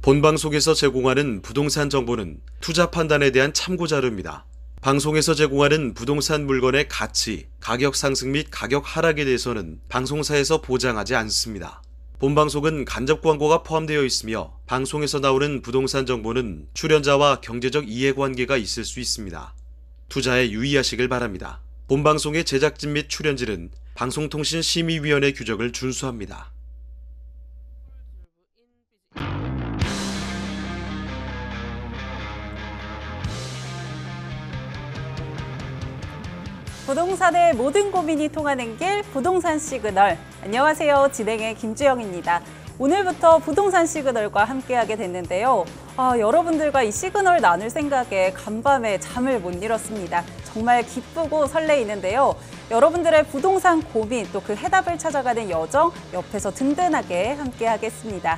본방송에서 제공하는 부동산 정보는 투자 판단에 대한 참고 자료입니다. 방송에서 제공하는 부동산 물건의 가치, 가격 상승 및 가격 하락에 대해서는 방송사에서 보장하지 않습니다. 본방송은 간접 광고가 포함되어 있으며 방송에서 나오는 부동산 정보는 출연자와 경제적 이해관계가 있을 수 있습니다. 투자에 유의하시길 바랍니다. 본방송의 제작진 및 출연진은 방송통신심의위원회 규정을 준수합니다. 부동산의 모든 고민이 통하는 길 부동산 시그널. 안녕하세요. 진행의 김주영입니다. 오늘부터 부동산 시그널과 함께하게 됐는데요. 여러분들과 이 시그널 나눌 생각에 간밤에 잠을 못 이뤘습니다. 정말 기쁘고 설레이는데요. 여러분들의 부동산 고민 또 그 해답을 찾아가는 여정 옆에서 든든하게 함께하겠습니다.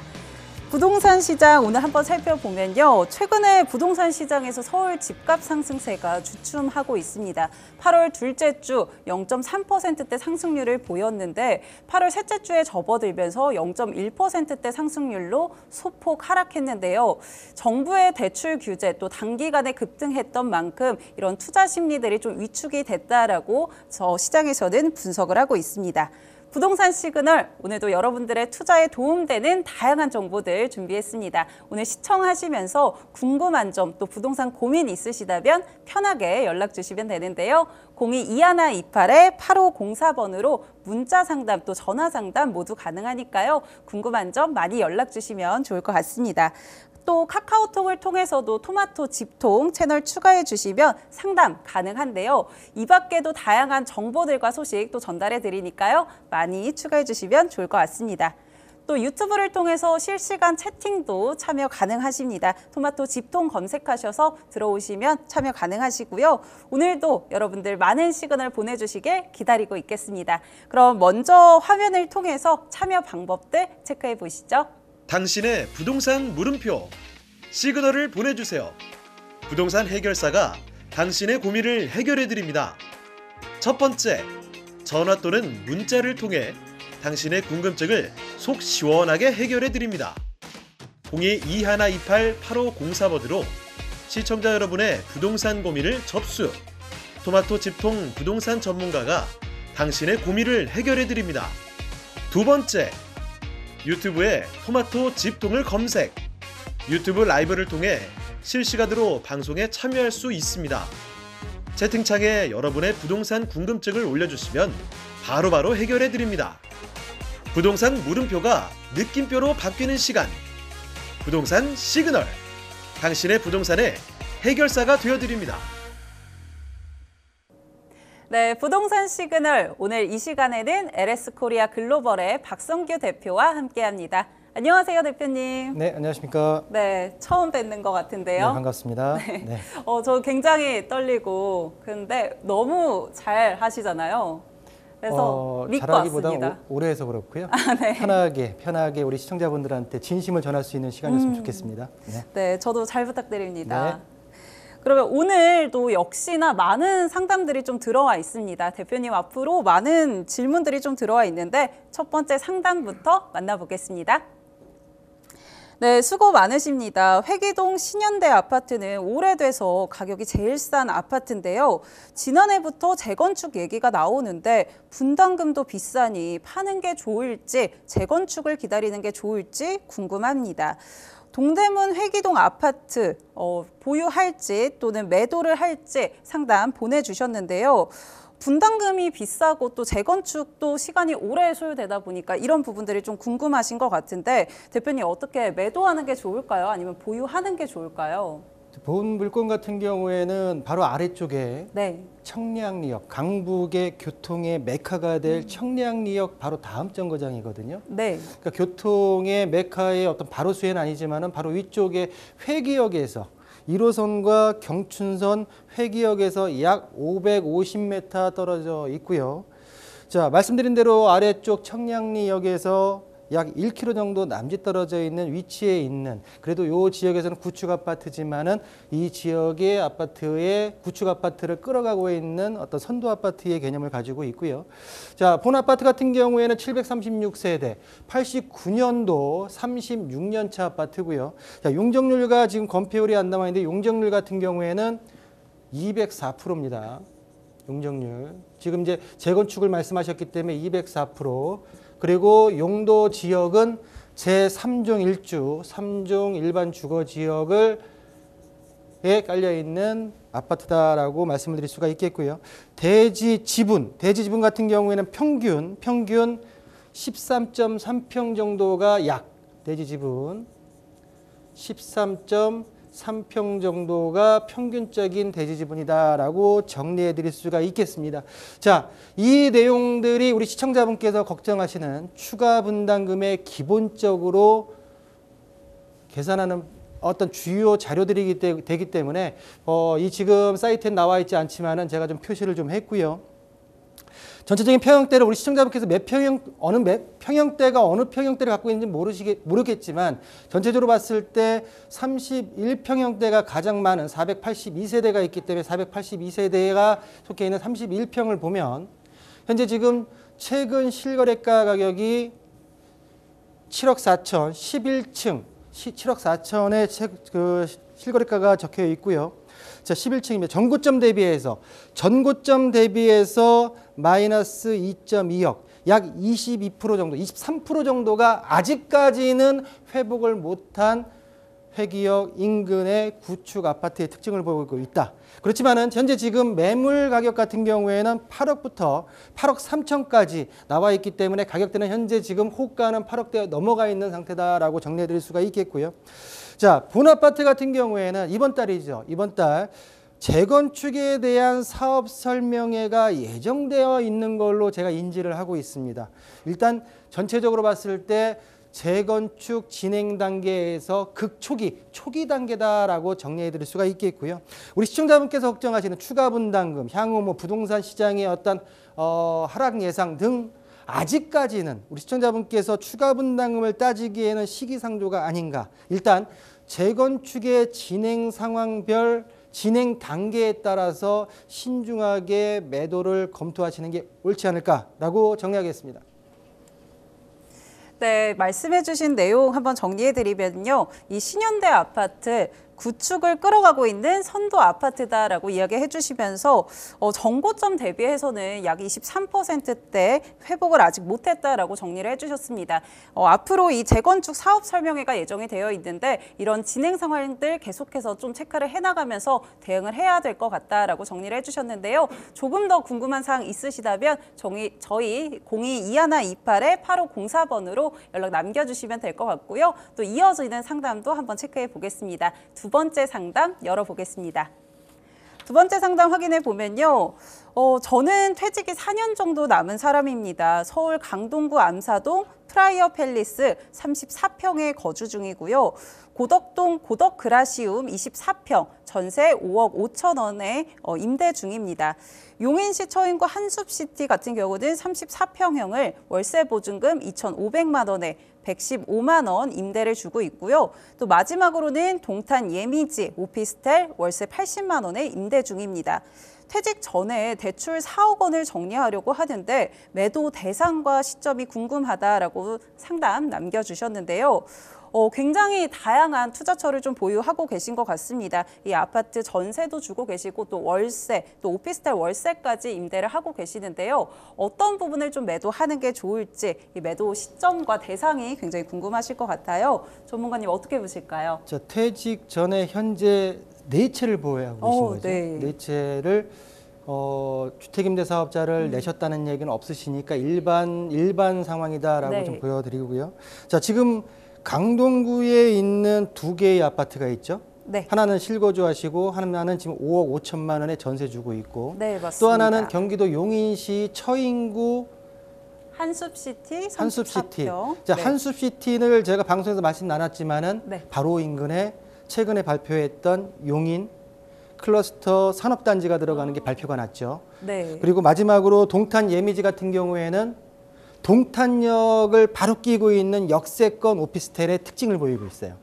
부동산 시장 오늘 한번 살펴보면요. 최근에 부동산 시장에서 서울 집값 상승세가 주춤하고 있습니다. 8월 둘째 주 0.3%대 상승률을 보였는데 8월 셋째 주에 접어들면서 0.1%대 상승률로 소폭 하락했는데요. 정부의 대출 규제 또 단기간에 급등했던 만큼 이런 투자 심리들이 좀 위축이 됐다라고 시장에서는 분석을 하고 있습니다. 부동산 시그널, 오늘도 여러분들의 투자에 도움되는 다양한 정보들 준비했습니다. 오늘 시청하시면서 궁금한 점 또 부동산 고민 있으시다면 편하게 연락 주시면 되는데요. 02-2128-8504번으로 문자 상담 또 전화 상담 모두 가능하니까요. 궁금한 점 많이 연락 주시면 좋을 것 같습니다. 또 카카오톡을 통해서도 토마토 집통 채널 추가해 주시면 상담 가능한데요. 이 밖에도 다양한 정보들과 소식 또 전달해 드리니까요. 많이 추가해 주시면 좋을 것 같습니다. 또 유튜브를 통해서 실시간 채팅도 참여 가능하십니다. 토마토 집통 검색하셔서 들어오시면 참여 가능하시고요. 오늘도 여러분들 많은 시그널 보내주시길 기다리고 있겠습니다. 그럼 먼저 화면을 통해서 참여 방법들 체크해 보시죠. 당신의 부동산 물음표 시그널을 보내주세요. 부동산 해결사가 당신의 고민을 해결해드립니다. 첫 번째, 전화 또는 문자를 통해 당신의 궁금증을 속 시원하게 해결해드립니다. 02-2128-8504번으로 시청자 여러분의 부동산 고민을 접수. 토마토 집통 부동산 전문가가 당신의 고민을 해결해드립니다. 두 번째, 유튜브에 토마토 집통을 검색. 유튜브 라이브를 통해 실시간으로 방송에 참여할 수 있습니다. 채팅창에 여러분의 부동산 궁금증을 올려주시면 바로바로 해결해드립니다. 부동산 물음표가 느낌표로 바뀌는 시간. 부동산 시그널. 당신의 부동산의 해결사가 되어드립니다. 네, 부동산 시그널. 오늘 이 시간에는 LS코리아 글로벌의 박성규 대표와 함께합니다. 안녕하세요, 대표님. 네, 안녕하십니까. 네, 처음 뵙는 것 같은데요. 네, 반갑습니다. 네. 네. 저 굉장히 떨리고 근데 너무 잘 하시잖아요. 그래서 믿고 잘하기보다 왔습니다. 오래 해서 그렇고요. 네. 편하게 우리 시청자분들한테 진심을 전할 수 있는 시간이었으면 좋겠습니다. 네. 네, 저도 잘 부탁드립니다. 네. 그러면 오늘도 역시나 많은 상담들이 좀 들어와 있습니다. 대표님 앞으로 많은 질문들이 좀 들어와 있는데 첫 번째 상담부터 만나보겠습니다. 네, 수고 많으십니다. 회기동 신현대 아파트는 오래돼서 가격이 제일 싼 아파트인데요. 지난해부터 재건축 얘기가 나오는데 분담금도 비싸니 파는 게 좋을지 재건축을 기다리는 게 좋을지 궁금합니다. 동대문 회기동 아파트 보유할지 또는 매도를 할지 상담 보내주셨는데요. 분담금이 비싸고 또 재건축도 시간이 오래 소요되다 보니까 이런 부분들이 좀 궁금하신 것 같은데 대표님 어떻게 매도하는 게 좋을까요? 아니면 보유하는 게 좋을까요? 본 물건 같은 경우에는 바로 아래쪽에 네. 청량리역, 강북의 교통의 메카가 될 청량리역 바로 다음 정거장이거든요. 네. 그러니까 교통의 메카의 어떤 바로 수혜는 아니지만은 바로 위쪽에 회기역에서 1호선과 경춘선 회기역에서 약 550m 떨어져 있고요. 자, 말씀드린 대로 아래쪽 청량리역에서 약 1km 정도 남짓 떨어져 있는 위치에 있는 그래도 이 지역에서는 구축 아파트지만은 이 지역의 아파트에 구축 아파트를 끌어가고 있는 어떤 선도 아파트의 개념을 가지고 있고요. 자, 본 아파트 같은 경우에는 736세대, 89년도 36년 차 아파트고요. 자, 용적률가 지금 건폐율이 안 나와 있는데 용적률 같은 경우에는 204%입니다. 용적률. 지금 이제 재건축을 말씀하셨기 때문에 204%. 그리고 용도 지역은 제3종 1주, 3종 일반 주거 지역에 깔려 있는 아파트다라고 말씀을 드릴 수가 있겠고요. 대지 지분 같은 경우에는 평균 13.3평 정도가 약 대지 지분 13.3평 정도가 평균적인 대지 지분이다라고 정리해 드릴 수가 있겠습니다. 자, 이 내용들이 우리 시청자분께서 걱정하시는 추가 분담금의 기본적으로 계산하는 어떤 주요 자료들이 되기 때문에 이 지금 사이트에 나와 있지 않지만은 제가 좀 표시를 좀 했고요. 전체적인 평형대를 우리 시청자분께서 어느 평형대를 갖고 있는지 모르겠지만 전체적으로 봤을 때 31평형대가 가장 많은 482세대가 있기 때문에 482세대가 속해 있는 31평을 보면 현재 지금 최근 실거래가 가격이 7억 4천 11층 7억 4천의 그 실거래가가 적혀 있고요. 자, 11층입니다. 전고점 대비해서 마이너스 2.2억, 약 22% 정도, 23% 정도가 아직까지는 회복을 못한 회기역 인근의 구축 아파트의 특징을 보이고 있다. 그렇지만은 현재 지금 매물 가격 같은 경우에는 8억부터 8억 3천까지 나와 있기 때문에 가격대는 현재 지금 호가는 8억대가 넘어가 있는 상태다라고 정리해 드릴 수가 있겠고요. 자, 본 아파트 같은 경우에는 이번 달 재건축에 대한 사업 설명회가 예정되어 있는 걸로 제가 인지를 하고 있습니다. 일단 전체적으로 봤을 때 재건축 진행 단계에서 초기 단계다라고 정리해 드릴 수가 있겠고요. 우리 시청자분께서 걱정하시는 추가 분담금, 향후 뭐 부동산 시장의 어떤 하락 예상 등 아직까지는 우리 시청자분께서 추가 분담금을 따지기에는 시기상조가 아닌가. 일단 재건축의 진행 상황별 진행 단계에 따라서 신중하게 매도를 검토하시는 게 옳지 않을까라고 정리하겠습니다. 네, 말씀해주신 내용 한번 정리해드리면요. 이 신현대 아파트 구축을 끌어가고 있는 선도 아파트다라고 이야기해 주시면서 정고점 대비해서는 약 23%대 회복을 아직 못했다라고 정리를 해주셨습니다. 앞으로 이 재건축 사업 설명회가 예정이 되어 있는데 이런 진행 상황들 계속해서 좀 체크를 해나가면서 대응을 해야 될 것 같다라고 정리를 해주셨는데요. 조금 더 궁금한 사항 있으시다면 저희 022128-8504번으로 연락 남겨주시면 될 것 같고요. 또 이어지는 상담도 한번 체크해 보겠습니다. 두 번째 상담 열어보겠습니다. 두 번째 상담 확인해 보면요. 저는 퇴직이 4년 정도 남은 사람입니다. 서울 강동구 암사동 프라이어 팰리스 34평에 거주 중이고요. 고덕동 고덕그라시움 24평, 전세 5억 5천 원에 임대 중입니다. 용인시 처인구 한숲시티 같은 경우는 34평형을 월세 보증금 2,500만 원에 115만 원 임대를 주고 있고요. 또 마지막으로는 동탄 예미지 오피스텔 월세 80만 원에 임대 중입니다. 퇴직 전에 대출 4억 원을 정리하려고 하는데 매도 대상과 시점이 궁금하다라고 상담 남겨주셨는데요. 굉장히 다양한 투자처를 좀 보유하고 계신 것 같습니다. 이 아파트 전세도 주고 계시고 또 월세, 또 오피스텔 월세까지 임대를 하고 계시는데요. 어떤 부분을 좀 매도하는 게 좋을지 이 매도 시점과 대상이 굉장히 궁금하실 것 같아요. 전문가님 어떻게 보실까요? 자, 퇴직 전에 현재 네 채를 보유하고 계신 거죠. 네. 네 채를 주택임대사업자를 내셨다는 얘기는 없으시니까 일반 상황이다라고 네. 좀 보여드리고요. 자, 지금 강동구에 있는 두 개의 아파트가 있죠. 네. 하나는 실거주하시고 하나는 지금 5억 5천만 원에 전세 주고 있고 네, 맞습니다. 또 하나는 경기도 용인시 처인구 한숲시티 34평. 한숲시티. 자, 한숲시티를 제가 방송에서 말씀 나눴지만은 네. 바로 인근에 최근에 발표했던 용인 클러스터 산업단지가 들어가는 게 발표가 났죠. 네. 그리고 마지막으로 동탄 예미지 같은 경우에는 동탄역을 바로 끼고 있는 역세권 오피스텔의 특징을 보이고 있어요.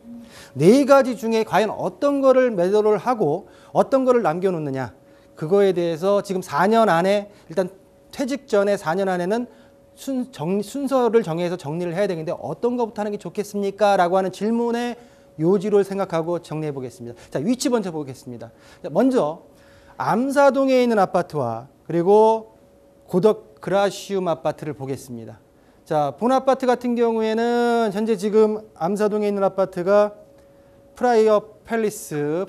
네 가지 중에 과연 어떤 거를 매도를 하고 어떤 거를 남겨놓느냐, 그거에 대해서 지금 4년 안에, 일단 퇴직 전에 4년 안에는 순서를 정해서 정리를 해야 되는데 어떤 것부터 하는 게 좋겠습니까? 라고 하는 질문의 요지를 생각하고 정리해 보겠습니다. 자, 위치 먼저 보겠습니다. 먼저 암사동에 있는 아파트와 그리고 고덕 그라시움 아파트를 보겠습니다. 자, 본 아파트 같은 경우에는 현재 지금 암사동에 있는 아파트가 프라이어 팰리스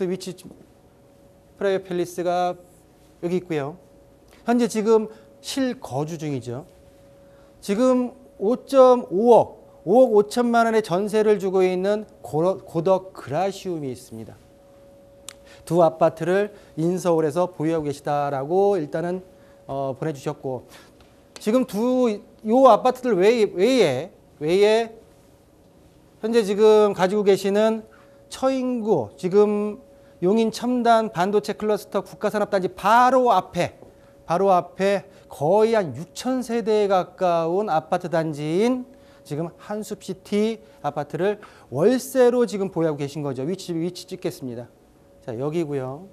위치, 프라이어 팰리스가 여기 있고요. 현재 지금 실거주 중이죠. 지금 5.5억 5천만 원의 전세를 주고 있는 고덕 그라시움이 있습니다. 두 아파트를 인서울에서 보유하고 계시다라고 일단은 보내주셨고, 지금 요 아파트들 외에 현재 지금 가지고 계시는 처인구, 지금 용인 첨단 반도체 클러스터 국가산업단지 바로 앞에 거의 한 6,000세대에 가까운 아파트 단지인 지금 한숲시티 아파트를 월세로 지금 보유하고 계신 거죠. 위치 찍겠습니다. 자, 여기고요.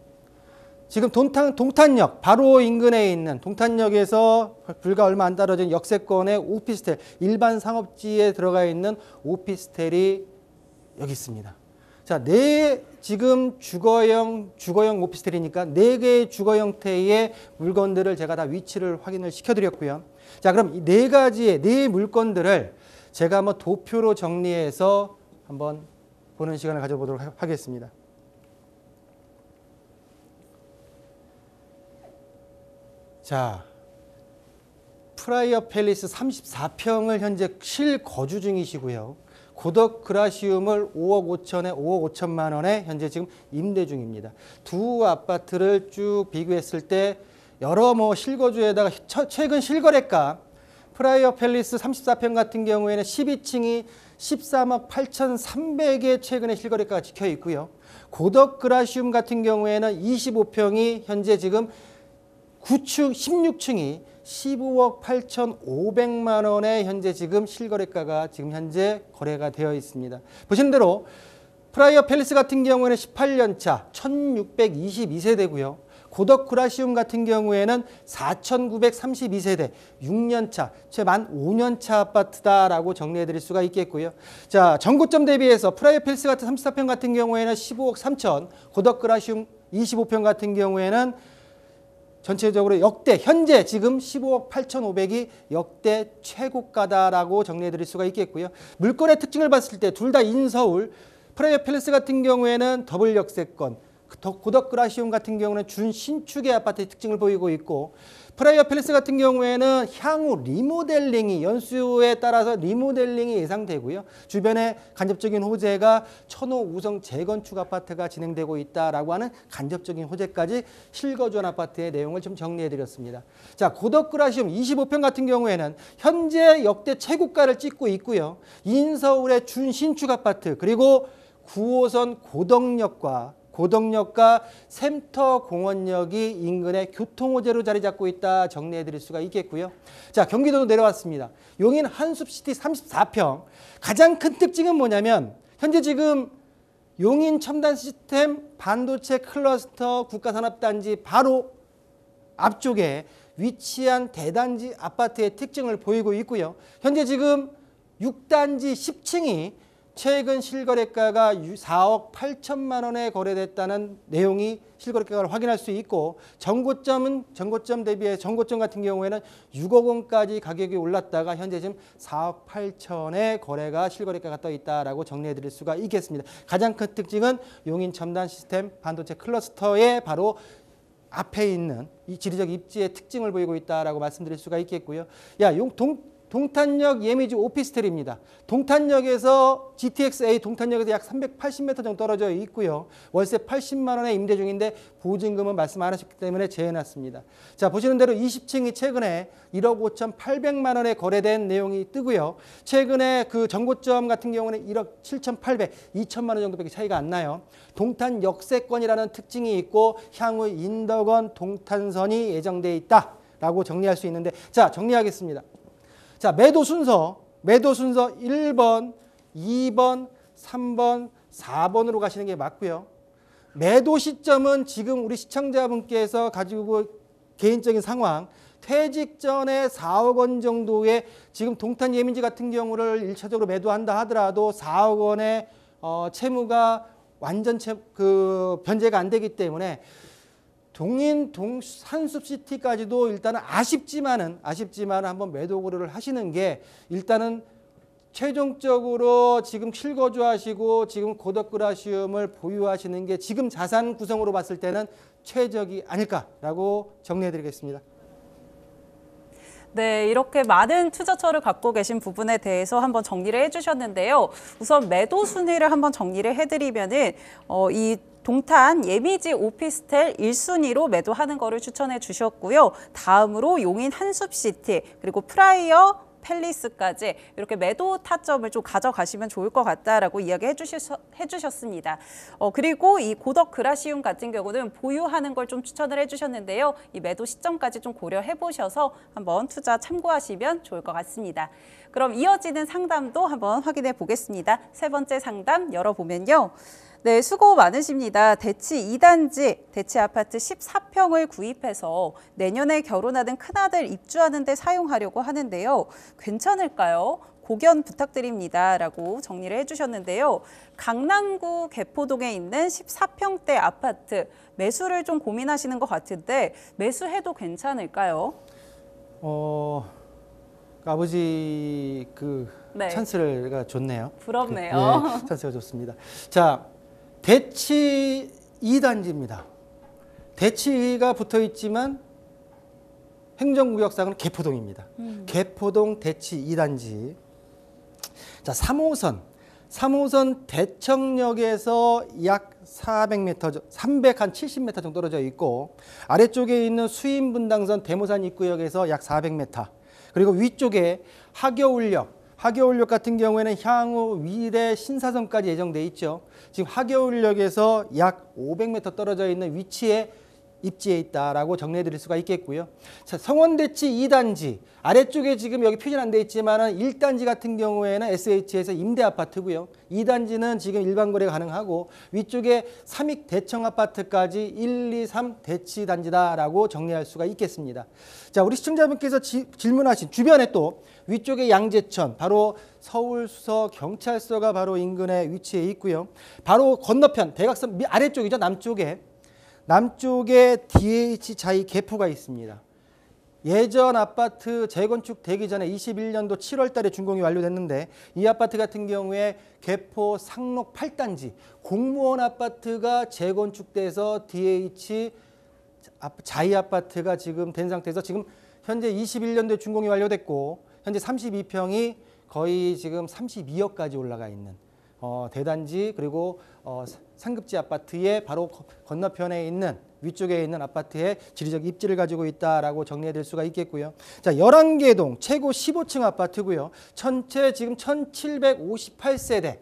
지금 동탄역 바로 인근에 있는, 동탄역에서 불과 얼마 안 떨어진 역세권의 오피스텔, 일반 상업지에 들어가 있는 오피스텔이 여기 있습니다. 자, 지금 주거형 오피스텔이니까 4개의 주거 형태의 물건들을 제가 다 위치를 확인을 시켜드렸고요. 자, 그럼 이 4가지의 4 물건들을 제가 한번 도표로 정리해서 한번 보는 시간을 가져보도록 하겠습니다. 자, 프라이어 팰리스 34평을 현재 실거주 중이시고요. 고덕 그라시움을 5억 5천에 5억 5천만 원에 현재 지금 임대 중입니다. 두 아파트를 쭉 비교했을 때 여러 실거주에다가 최근 실거래가, 프라이어 팰리스 34평 같은 경우에는 12층이 13억 8,300에 최근에 실거래가가 찍혀 있고요. 고덕 그라시움 같은 경우에는 25평이 현재 지금 9층, 16층이 15억 8,500만 원에 현재 지금 실거래가가 지금 현재 거래가 되어 있습니다. 보시는 대로 프라이어 팰리스 같은 경우에는 18년 차 1622세대고요. 고덕 그라시움 같은 경우에는 4932세대 6년 차, 채 만 5년 차 아파트다라고 정리해 드릴 수가 있겠고요. 자, 전고점 대비해서 프라이어 팰리스 같은 34평 같은 경우에는 15억 3천, 고덕 그라시움 25평 같은 경우에는 전체적으로 역대 현재 지금 15억 8,500이 역대 최고가다라고 정리해 드릴 수가 있겠고요. 물건의 특징을 봤을 때 둘 다 인서울, 프라이어 팰리스 같은 경우에는 더블 역세권, 고덕 그라시움 같은 경우는 준신축의 아파트의 특징을 보이고 있고, 프라이어 팰리스 같은 경우에는 향후 리모델링이, 연수에 따라서 리모델링이 예상되고요. 주변에 간접적인 호재가 천호 우성 재건축 아파트가 진행되고 있다라고 하는 간접적인 호재까지 실거주한 아파트의 내용을 좀 정리해 드렸습니다. 자, 고덕 그라시움 25평 같은 경우에는 현재 역대 최고가를 찍고 있고요. 인서울의 준신축 아파트, 그리고 9호선 고덕역과 샘터공원역이 인근의 교통호재로 자리 잡고 있다 정리해 드릴 수가 있겠고요. 자, 경기도도 내려왔습니다. 용인 한숲시티 34평. 가장 큰 특징은 뭐냐면 현재 지금 용인 첨단 시스템 반도체 클러스터 국가산업단지 바로 앞쪽에 위치한 대단지 아파트의 특징을 보이고 있고요. 현재 지금 6단지 10층이 최근 실거래가가 4억 8천만 원에 거래됐다는 내용이 실거래가를 확인할 수 있고, 전고점 대비해 전고점 같은 경우에는 6억 원까지 가격이 올랐다가 현재 지금 4억 8천에 거래가 실거래가가 떠 있다라고 정리해 드릴 수가 있겠습니다. 가장 큰 특징은 용인 첨단 시스템 반도체 클러스터의 바로 앞에 있는 이 지리적 입지의 특징을 보이고 있다라고 말씀드릴 수가 있겠고요. 동탄역 예미지 오피스텔입니다. 동탄역에서 GTX-A 동탄역에서 약 380m 정도 떨어져 있고요. 월세 80만 원에 임대 중인데 보증금은 말씀 안 하셨기 때문에 제해놨습니다. 자, 보시는 대로 20층이 최근에 1억 5,800만 원에 거래된 내용이 뜨고요. 최근에 그 전고점 같은 경우는 1억 7,800, 2천만 원 정도밖에 차이가 안 나요. 동탄 역세권이라는 특징이 있고 향후 인덕원 동탄선이 예정돼 있다라고 정리할 수 있는데, 자, 정리하겠습니다. 자, 매도 순서 1번, 2번, 3번, 4번으로 가시는 게 맞고요. 매도 시점은 지금 우리 시청자분께서 가지고 개인적인 상황, 퇴직 전에 4억 원 정도의 지금 동탄 예민지 같은 경우를 1차적으로 매도한다 하더라도 4억 원의 채무가 완전 변제가 안 되기 때문에 산숲시티까지도 일단은 아쉽지만은 한번 매도 고려를 하시는 게 일단은 최종적으로 지금 실거주하시고 지금 고덕그라시움을 보유하시는 게 지금 자산 구성으로 봤을 때는 최적이 아닐까라고 정리해드리겠습니다. 네, 이렇게 많은 투자처를 갖고 계신 부분에 대해서 한번 정리를 해주셨는데요. 우선 매도 순위를 한번 정리를 해드리면은 이 동탄 예미지 오피스텔 1순위로 매도하는 거를 추천해 주셨고요. 다음으로 용인 한숲시티 그리고 프라이어 팰리스까지 이렇게 매도 타점을 좀 가져가시면 좋을 것 같다라고 이야기해 주셨습니다. 그리고 이 고덕 그라시움 같은 경우는 보유하는 걸 좀 추천을 해주셨는데요. 이 매도 시점까지 좀 고려해 보셔서 한번 투자 참고하시면 좋을 것 같습니다. 그럼 이어지는 상담도 한번 확인해 보겠습니다. 세 번째 상담 열어보면요. 네, 수고 많으십니다. 대치 2단지, 대치 아파트 14평을 구입해서 내년에 결혼하는 큰아들 입주하는 데 사용하려고 하는데요. 괜찮을까요? 고견 부탁드립니다. 라고 정리를 해주셨는데요. 강남구 개포동에 있는 14평대 아파트, 매수를 좀 고민하시는 것 같은데 매수해도 괜찮을까요? 아버지 네. 찬스가 좋네요. 부럽네요. 네, 찬스가 좋습니다. 자, 대치 2단지입니다. 대치가 붙어 있지만 행정구역상은 개포동입니다. 개포동 대치 2단지. 자, 3호선 대청역에서 약 400m, 370m 정도 떨어져 있고 아래쪽에 있는 수인분당선 대모산 입구역에서 약 400m. 그리고 위쪽에 하겨울역 같은 경우에는 향후 위례 신사선까지 예정돼 있죠. 지금 하겨울역에서 약 500m 떨어져 있는 위치에 입지해 있다라고 정리해 드릴 수가 있겠고요. 자, 성원대치 2단지 아래쪽에 지금 여기 표시는 안 돼 있지만은 1단지 같은 경우에는 SH에서 임대 아파트고요. 2단지는 지금 일반 거래 가능하고 위쪽에 삼익 대청 아파트까지 1, 2, 3 대치 단지다라고 정리할 수가 있겠습니다. 자, 우리 시청자분께서 질문하신 주변에 또 위쪽에 양재천, 바로 서울수서 경찰서가 바로 인근에 위치해 있고요. 바로 건너편 대각선 아래쪽이죠. 남쪽에 DH 자이 개포가 있습니다. 예전 아파트 재건축 되기 전에 21년도 7월 달에 준공이 완료됐는데 이 아파트 같은 경우에 개포 상록 8단지 공무원 아파트가 재건축돼서 DH 자이 아파트가 지금 된 상태에서 지금 현재 21년도에 준공이 완료됐고 현재 32평이 거의 지금 32억까지 올라가 있는 대단지 그리고 상급지 아파트의 바로 건너편에 있는 위쪽에 있는 아파트의 지리적 입지를 가지고 있다라고 정리해 드릴 수가 있겠고요. 자, 11개동 최고 15층 아파트고요. 전체 지금 1758세대.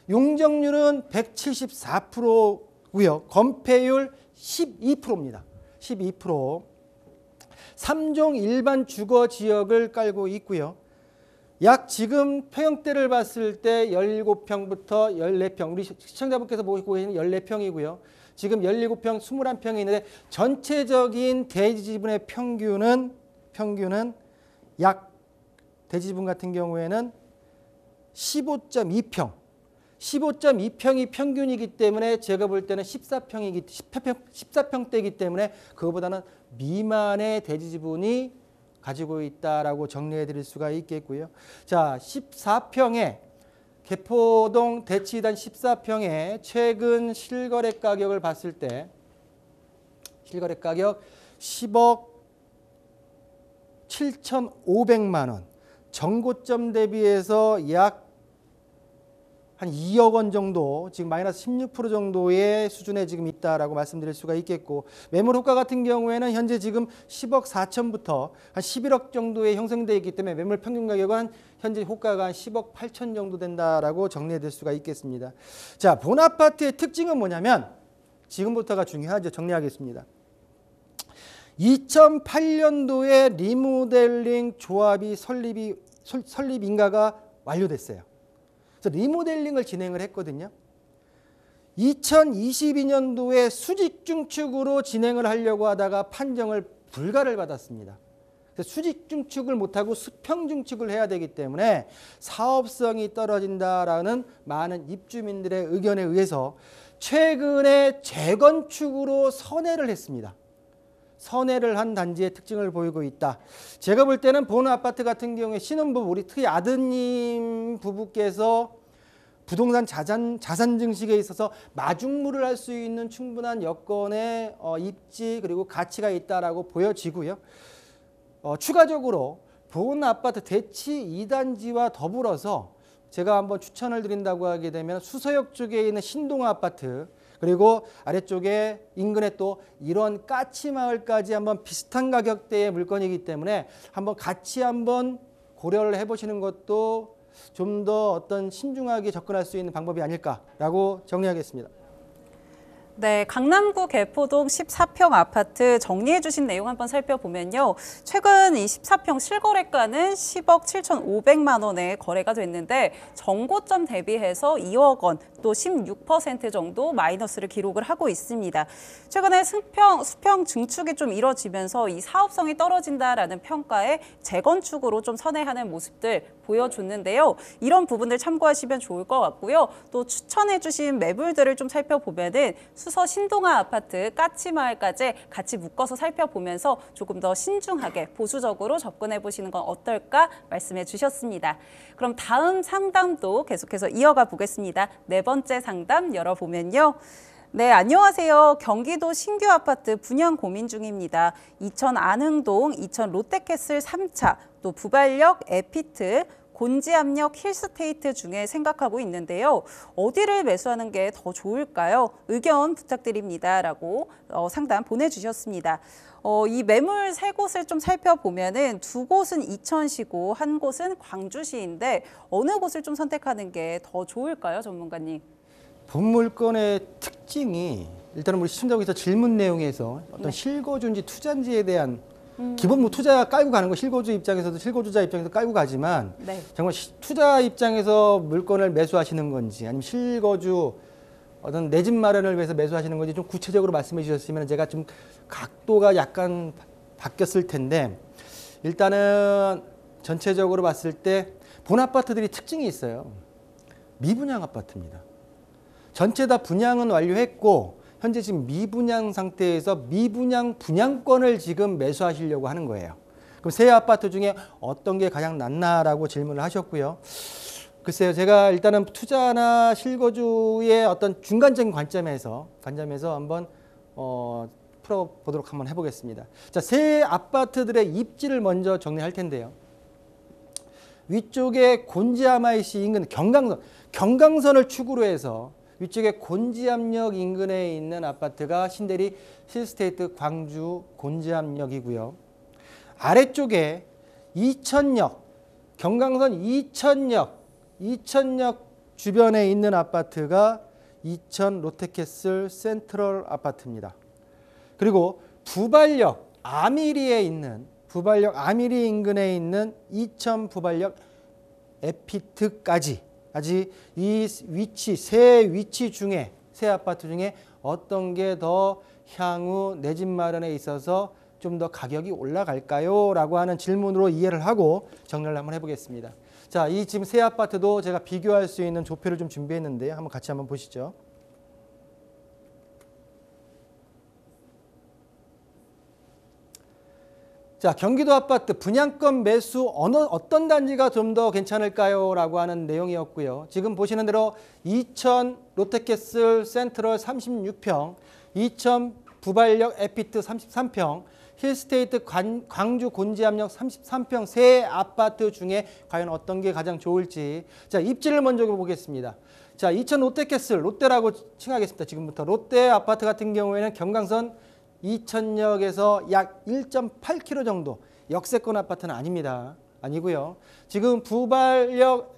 용적률은 174%고요. 건폐율 12%입니다. 12%. 3종 일반 주거 지역을 깔고 있고요. 약 지금 평형대를 봤을 때 17평부터 14평, 우리 시청자분께서 보고 계시는 14평이고요. 지금 17평, 21평이 있는데 전체적인 대지분의 평균은 약 대지분 같은 경우에는 15.2평. 15.2평이 평균이기 때문에 제가 볼 때는 14평대이기 때문에 그거보다는 미만의 대지분이 가지고 있다라고 정리해 드릴 수가 있겠고요. 자, 14평에 개포동 대치단 14평에 최근 실거래 가격을 봤을 때 실거래 가격 10억 7,500만 원. 정고점 대비해서 약 한 2억 원 정도, 지금 마이너스 16% 정도의 수준에 지금 있다라고 말씀드릴 수가 있겠고, 매물 호가 같은 경우에는 현재 지금 10억 4천부터 한 11억 정도에 형성되어 있기 때문에 매물 평균 가격은 현재 호가가 한 10억 8천 정도 된다라고 정리해 드릴 수가 있겠습니다. 자, 본 아파트의 특징은 뭐냐면 지금부터가 중요하죠. 정리하겠습니다. 2008년도에 리모델링 조합이 설립이 설립 인가가 완료됐어요. 그래서 리모델링을 진행을 했거든요. 2022년도에 수직 중축으로 진행을 하려고 하다가 판정을 불가를 받았습니다. 그래서 수직 중축을 못하고 수평 중축을 해야 되기 때문에 사업성이 떨어진다라는 많은 입주민들의 의견에 의해서 최근에 재건축으로 선회를 했습니다. 선회를 한 단지의 특징을 보이고 있다. 제가 볼 때는 본 아파트 같은 경우에 신혼부부, 우리 특히 아드님 부부께서 부동산 자산 증식에 있어서 마중물을 할 수 있는 충분한 여건의 입지 그리고 가치가 있다라고 보여지고요. 추가적으로 본 아파트 대치 2단지와 더불어서 제가 한번 추천을 드린다고 하게 되면 수서역 쪽에 있는 신동 아파트 그리고 아래쪽에 인근에 또 이런 까치마을까지 한번 비슷한 가격대의 물건이기 때문에 한번 같이 한번 고려를 해보시는 것도 좀 더 어떤 신중하게 접근할 수 있는 방법이 아닐까라고 정리하겠습니다. 네, 강남구 개포동 14평 아파트 정리해 주신 내용 한번 살펴보면요. 최근 이 14평 실거래가는 10억 7,500만 원에 거래가 됐는데 정고점 대비해서 2억 원, 또 16% 정도 마이너스를 기록을 하고 있습니다. 최근에 수평 증축이 좀 이뤄지면서 이 사업성이 떨어진다라는 평가에 재건축으로 좀 선회하는 모습들 보여줬는데요. 이런 부분들 참고하시면 좋을 것 같고요. 또 추천해 주신 매물들을 좀 살펴보면은 수서 신동아 아파트, 까치마을까지 같이 묶어서 살펴보면서 조금 더 신중하게 보수적으로 접근해 보시는 건 어떨까 말씀해 주셨습니다. 그럼 다음 상담도 계속해서 이어가 보겠습니다. 네 번째 상담 열어보면요. 네, 안녕하세요. 경기도 신규 아파트 분양 고민 중입니다. 이천 안흥동, 이천 롯데캐슬 3차, 또 부발역 에피트, 곤지암역 힐스테이트 중에 생각하고 있는데요. 어디를 매수하는 게 더 좋을까요? 의견 부탁드립니다. 라고 상담 보내주셨습니다. 이 매물 세 곳을 좀 살펴보면은 두 곳은 이천시고 한 곳은 광주시인데 어느 곳을 좀 선택하는 게 더 좋을까요, 전문가님? 본 물건의 특징이 일단은 우리 시청자분께서 질문 내용에서 어떤 실거주인지 투자인지에 대한 기본 투자 깔고 가는 거 실거주 입장에서도 실거주자 입장에서 깔고 가지만 네. 정말 투자 입장에서 물건을 매수하시는 건지 아니면 실거주 어떤 내 집 마련을 위해서 매수하시는 건지 좀 구체적으로 말씀해 주셨으면 제가 좀 각도가 약간 바뀌었을 텐데 일단은 전체적으로 봤을 때 본 아파트들이 특징이 있어요. 미분양 아파트입니다. 전체 다 분양은 완료했고 현재 지금 미분양 상태에서 미분양 분양권을 지금 매수하시려고 하는 거예요. 그럼 세 아파트 중에 어떤 게 가장 낫나라고 질문을 하셨고요. 글쎄요, 제가 일단은 투자나 실거주의 어떤 중간적인 관점에서 한번 풀어보도록 한번 해보겠습니다. 자, 세 아파트들의 입지를 먼저 정리할 텐데요. 위쪽에 곤지암IC 인근 경강선을 축으로 해서 위쪽에 곤지암역 인근에 있는 아파트가 신대리 힐스테이트 광주 곤지암역이고요. 아래쪽에 이천역, 경강선 이천역 주변에 있는 아파트가 이천 롯데캐슬 센트럴 아파트입니다. 그리고 부발역 아미리 인근에 있는 이천 부발역 에피트까지 아직 이 세 위치 중에 세 아파트 중에 어떤 게 더 향후 내 집 마련에 있어서 좀 더 가격이 올라갈까요? 라고 하는 질문으로 이해를 하고 정리를 한번 해보겠습니다. 자, 이 지금 세 아파트도 제가 비교할 수 있는 조표를 좀 준비했는데요. 한번 같이 한번 보시죠. 자, 경기도 아파트 분양권 매수 어떤 단지가 좀 더 괜찮을까요? 라고 하는 내용이었고요. 지금 보시는 대로 이천 롯데캐슬 센트럴 36평, 이천 부발역 에피트 33평, 힐스테이트 광주 곤지암역 33평 세 아파트 중에 과연 어떤 게 가장 좋을지. 자, 입지를 먼저 보겠습니다. 자, 이천 롯데캐슬, 롯데라고 칭하겠습니다. 지금부터 롯데 아파트 같은 경우에는 경강선 이천역에서 약 1.8km 정도, 역세권 아파트는 아니고요. 지금 부발역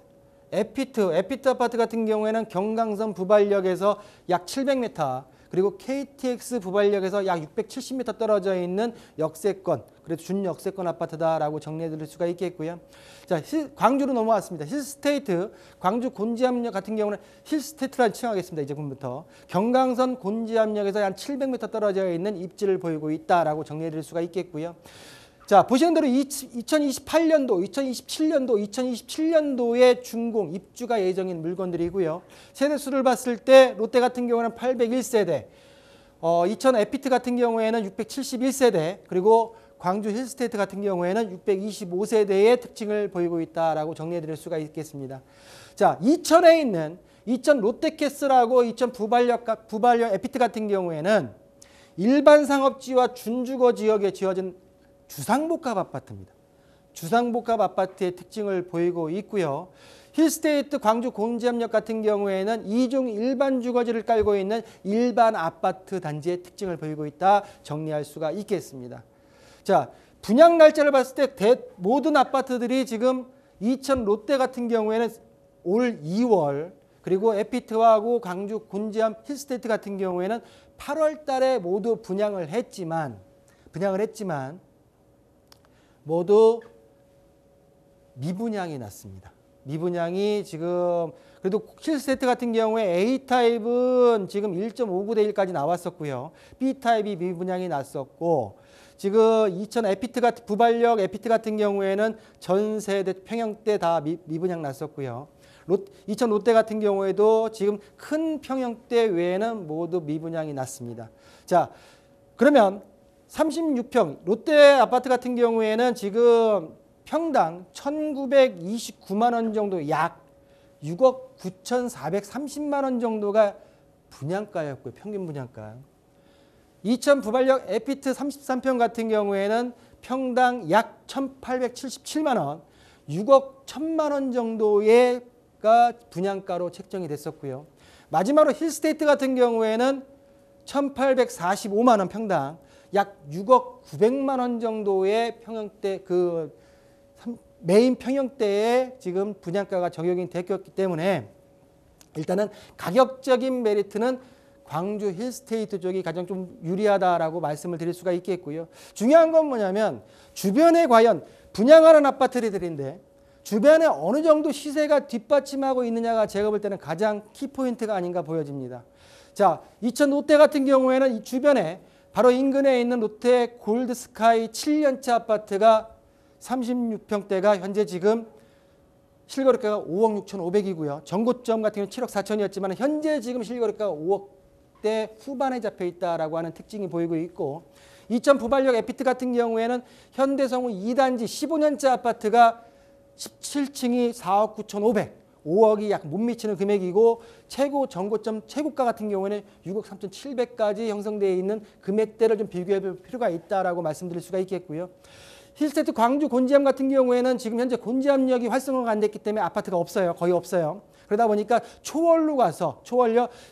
에피트 아파트 같은 경우에는 경강선 부발역에서 약 700m, 그리고 KTX 부발역에서 약 670m 떨어져 있는 역세권, 그래도 준역세권 아파트다라고 정리해 드릴 수가 있겠고요. 자, 광주로 넘어왔습니다. 힐스테이트, 광주 곤지암역 같은 경우는 힐스테이트라 칭하겠습니다. 이제부터 경강선 곤지암역에서 한 700m 떨어져 있는 입지를 보이고 있다라고 정리해 드릴 수가 있겠고요. 자, 보시는 대로 2028년도, 2027년도, 2027년도에 준공, 입주가 예정인 물건들이고요. 세대수를 봤을 때 롯데 같은 경우는 801세대, 이천 에피트 같은 경우에는 671세대, 그리고 광주 힐스테이트 같은 경우에는 625세대의 특징을 보이고 있다라고 정리해 드릴 수가 있겠습니다. 자, 이천에 있는 이천 롯데캐슬하고 이천 부발역 에피트 같은 경우에는 일반 상업지와 준주거 지역에 지어진 주상복합 아파트입니다. 주상복합 아파트의 특징을 보이고 있고요. 힐스테이트 광주 곤지암역 같은 경우에는 2종 일반 주거지를 깔고 있는 일반 아파트 단지의 특징을 보이고 있다 정리할 수가 있겠습니다. 자, 분양 날짜를 봤을 때 모든 아파트들이 지금 이천 롯데 같은 경우에는 올 2월, 그리고 에피트하고 광주 곤지암 힐스테이트 같은 경우에는 8월 달에 모두 분양을 했지만 모두 미분양이 났습니다. 미분양이 지금 그래도 힐스테이트 같은 경우에 A타입은 지금 1.59대 1까지 나왔었고요. B타입이 미분양이 났었고, 지금 이천 에피트 같은 부발역 에피트 같은 경우에는 전세대 평형대 다 미분양 났었고요. 이천 롯데 같은 경우에도 지금 큰 평형대 외에는 모두 미분양이 났습니다. 자, 그러면 36평 롯데 아파트 같은 경우에는 지금 평당 1,929만 원 정도, 약 6억 9,430만 원 정도가 분양가였고요. 평균 분양가. 이천 부발역 에피트 33평 같은 경우에는 평당 약 1,877만 원, 6억 1,000만 원 정도의 분양가로 책정이 됐었고요. 마지막으로 힐스테이트 같은 경우에는 1,845만 원 평당, 약 6억 900만 원 정도의 평형대 메인 평형대에 지금 분양가가 적용이 됐기 때문에 일단은 가격적인 메리트는 광주 힐스테이트 쪽이 가장 좀 유리하다라고 말씀을 드릴 수가 있겠고요. 중요한 건 뭐냐면 주변에 과연 분양하는 아파트들인데 주변에 어느 정도 시세가 뒷받침하고 있느냐가 제가 볼 때는 가장 키포인트가 아닌가 보여집니다. 자, 이천 롯데 같은 경우에는 이 주변에 바로 인근에 있는 롯데 골드스카이 7년차 아파트가 36평대가 현재 지금 실거래가가 5억 6,500이고요. 전고점 같은 경우는 7억 4천이었지만 현재 지금 실거래가가 5억대 후반에 잡혀 있다라고 하는 특징이 보이고 있고, 이천 부발역 에피트 같은 경우에는 현대성우 2단지 15년차 아파트가 17층이 4억 9,500, 5억이 약 못 미치는 금액이고, 최고 전고점 최고가 같은 경우에는 6억 3,700까지 형성되어 있는 금액대를 좀 비교해 볼 필요가 있다라고 말씀드릴 수가 있겠고요. 힐스테이트 광주 곤지암 같은 경우에는 지금 현재 곤지암역이 활성화가 안 됐기 때문에 아파트가 없어요. 거의 없어요. 그러다 보니까 초월로 가서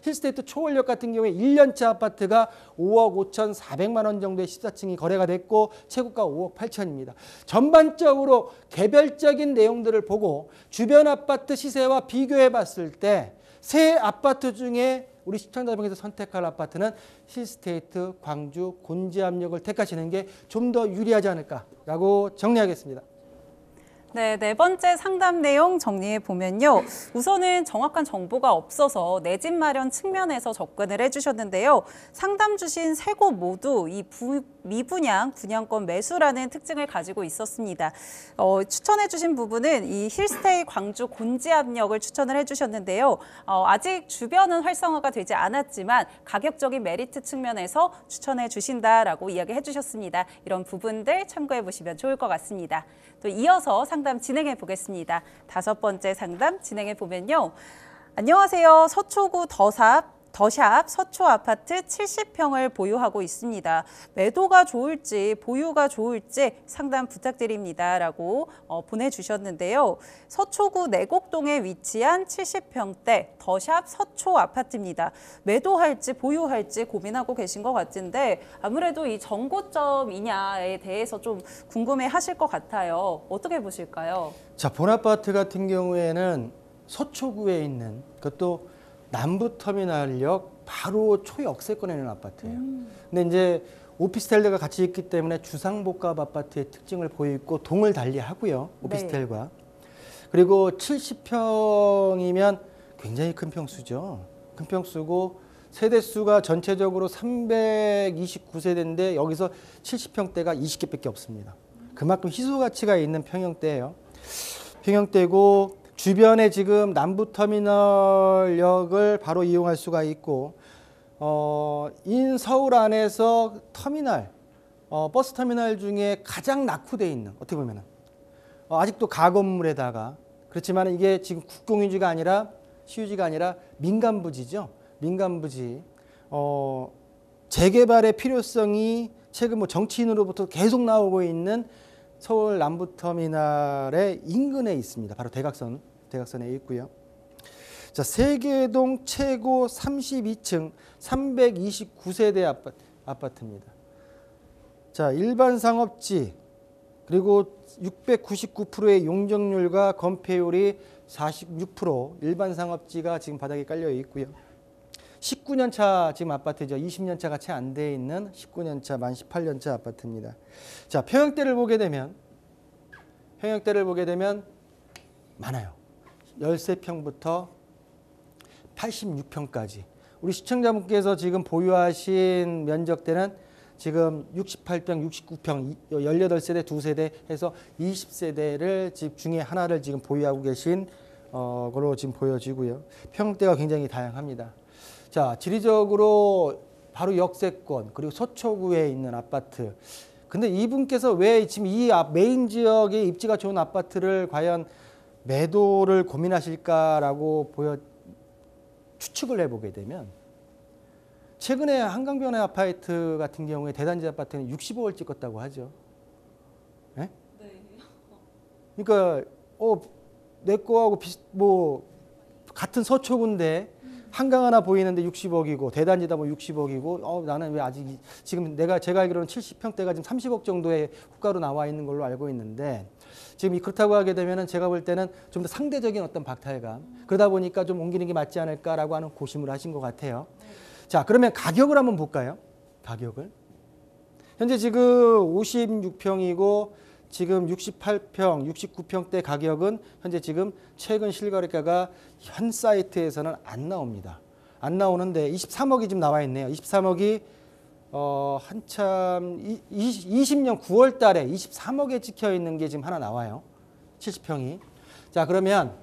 힐스테이트 초월역 같은 경우에 1년차 아파트가 5억 5,400만 원 정도의 14층이 거래가 됐고 최고가 5억 8천입니다. 전반적으로 개별적인 내용들을 보고 주변 아파트 시세와 비교해 봤을 때 세 아파트 중에 우리 시청자분께서 선택할 아파트는 힐스테이트 광주 곤지암역을 택하시는 게 좀 더 유리하지 않을까라고 정리하겠습니다. 네, 네 번째 상담 내용 정리해 보면요. 우선은 정확한 정보가 없어서 내 집 마련 측면에서 접근을 해주셨는데요. 상담 주신 세 곳 모두 이 미분양, 분양권 매수라는 특징을 가지고 있었습니다. 추천해 주신 부분은 이 힐스테이 광주 곤지암역을 추천을 해주셨는데요. 아직 주변은 활성화가 되지 않았지만 가격적인 메리트 측면에서 추천해 주신다라고 이야기해 주셨습니다. 이런 부분들 참고해 보시면 좋을 것 같습니다. 또 이어서 상담 진행해 보겠습니다. 다섯 번째 상담 진행해 보면요. 안녕하세요. 서초구 더샵 서초 아파트 70평을 보유하고 있습니다. 매도가 좋을지 보유가 좋을지 상담 부탁드립니다. 라고 보내주셨는데요. 서초구 내곡동에 위치한 70평대 더샵 서초 아파트입니다. 매도할지 보유할지 고민하고 계신 것 같은데 아무래도 이 정고점이냐에 대해서 좀 궁금해 하실 것 같아요. 어떻게 보실까요? 자, 본아파트 같은 경우에는 서초구에 있는 그것도 남부터미널역 바로 초역세권에 있는 아파트예요. 근데 이제 오피스텔들과 같이 있기 때문에 주상복합 아파트의 특징을 보이고 동을 달리하고요. 오피스텔과. 그리고 70평이면 굉장히 큰 평수죠. 큰 평수고 세대수가 전체적으로 329세대인데 여기서 70평대가 20개밖에 없습니다. 그만큼 희소 가치가 있는 평형대예요. 평형대고 주변에 지금 남부터미널역을 바로 이용할 수가 있고 인서울 안에서 터미널, 버스 터미널 중에 가장 낙후되어 있는, 어떻게 보면은 아직도 가건물에다가, 그렇지만 이게 지금 국공유지가 아니라 시유지가 아니라 민간부지죠. 민간부지. 재개발의 필요성이 최근 뭐 정치인으로부터 계속 나오고 있는 서울 남부터미널의 인근에 있습니다. 바로 대각선에 있고요. 자, 세계동 최고 32층 329세대 아파트입니다. 자, 일반 상업지 그리고 699%의 용적률과 건폐율이 46%, 일반 상업지가 지금 바닥에 깔려 있고요. 19년 차 지금 아파트죠. 20년 차가 채 안 돼 있는 19년 차 만 18년 차 아파트입니다. 자, 평형대를 보게 되면 많아요. 13평부터 86평까지. 우리 시청자분께서 지금 보유하신 면적대는 지금 68평, 69평, 18세대, 2세대 해서 20세대를 집 중에 하나를 지금 보유하고 계신 걸로 지금 보여지고요. 평대가 굉장히 다양합니다. 자, 지리적으로 바로 역세권 그리고 서초구에 있는 아파트. 근데 이분께서 왜 지금 이 메인 지역에 입지가 좋은 아파트를 과연 매도를 고민하실까라고 추측을 해보게 되면 최근에 한강변의 아파트 같은 경우에 대단지 아파트는 65을 찍었다고 하죠. 네? 그러니까 내 거하고 같은 서초구인데 한강 하나 보이는데 60억이고 대단지다 뭐 60억이고 나는 왜 아직 지금 제가 알기로는 70평대가 지금 30억 정도의 호가로 나와 있는 걸로 알고 있는데 지금 그렇다고 하게 되면은 제가 볼 때는 좀 더 상대적인 어떤 박탈감 그러다 보니까 좀 옮기는 게 맞지 않을까라고 하는 고심을 하신 것 같아요. 자, 그러면 가격을 한번 볼까요? 가격을. 현재 지금 56평이고 지금 68평, 69평대 가격은 현재 지금 최근 실거래가가 현 사이트에서는 안 나옵니다. 안 나오는데 23억이 지금 나와 있네요. 23억이 한참 20년 9월 달에 23억에 찍혀 있는 게 지금 하나 나와요. 70평이. 자, 그러면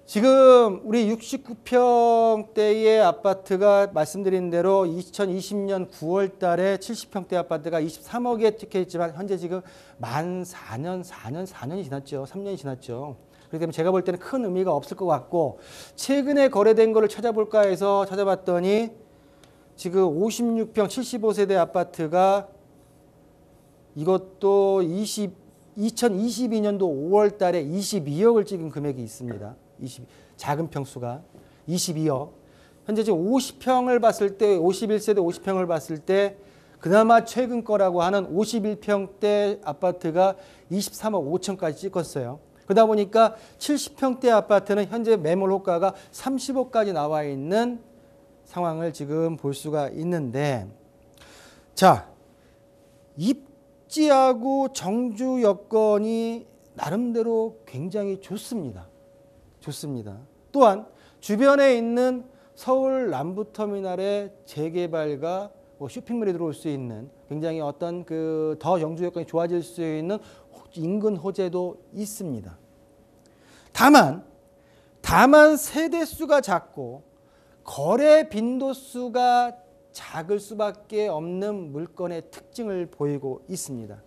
지금 우리 69평대의 아파트가 말씀드린 대로 2020년 9월 달에 70평대 아파트가 23억에 찍혀 있지만 현재 지금 만 4년이 지났죠. 3년이 지났죠. 그렇기 때문에 제가 볼 때는 큰 의미가 없을 것 같고 최근에 거래된 거를 찾아볼까 해서 찾아봤더니 지금 56평 75세대 아파트가 이것도 2022년도 5월 달에 22억을 찍은 금액이 있습니다. 작은 평수가 22억. 현재 지금 50평을 봤을 때 51세대 50평을 봤을 때 그나마 최근 거라고 하는 51평대 아파트가 23억 5천까지 찍었어요. 그러다 보니까 70평대 아파트는 현재 매물 호가가 30억까지 나와 있는 상황을 지금 볼 수가 있는데 자, 입지하고 정주 여건이 나름대로 굉장히 좋습니다. 또한 주변에 있는 서울 남부터미널의 재개발과 쇼핑몰이 들어올 수 있는 굉장히 어떤 더 영주 여건이 좋아질 수 있는 인근 호재도 있습니다. 다만 세대수가 작고 거래 빈도수가 작을 수밖에 없는 물건의 특징을 보이고 있습니다.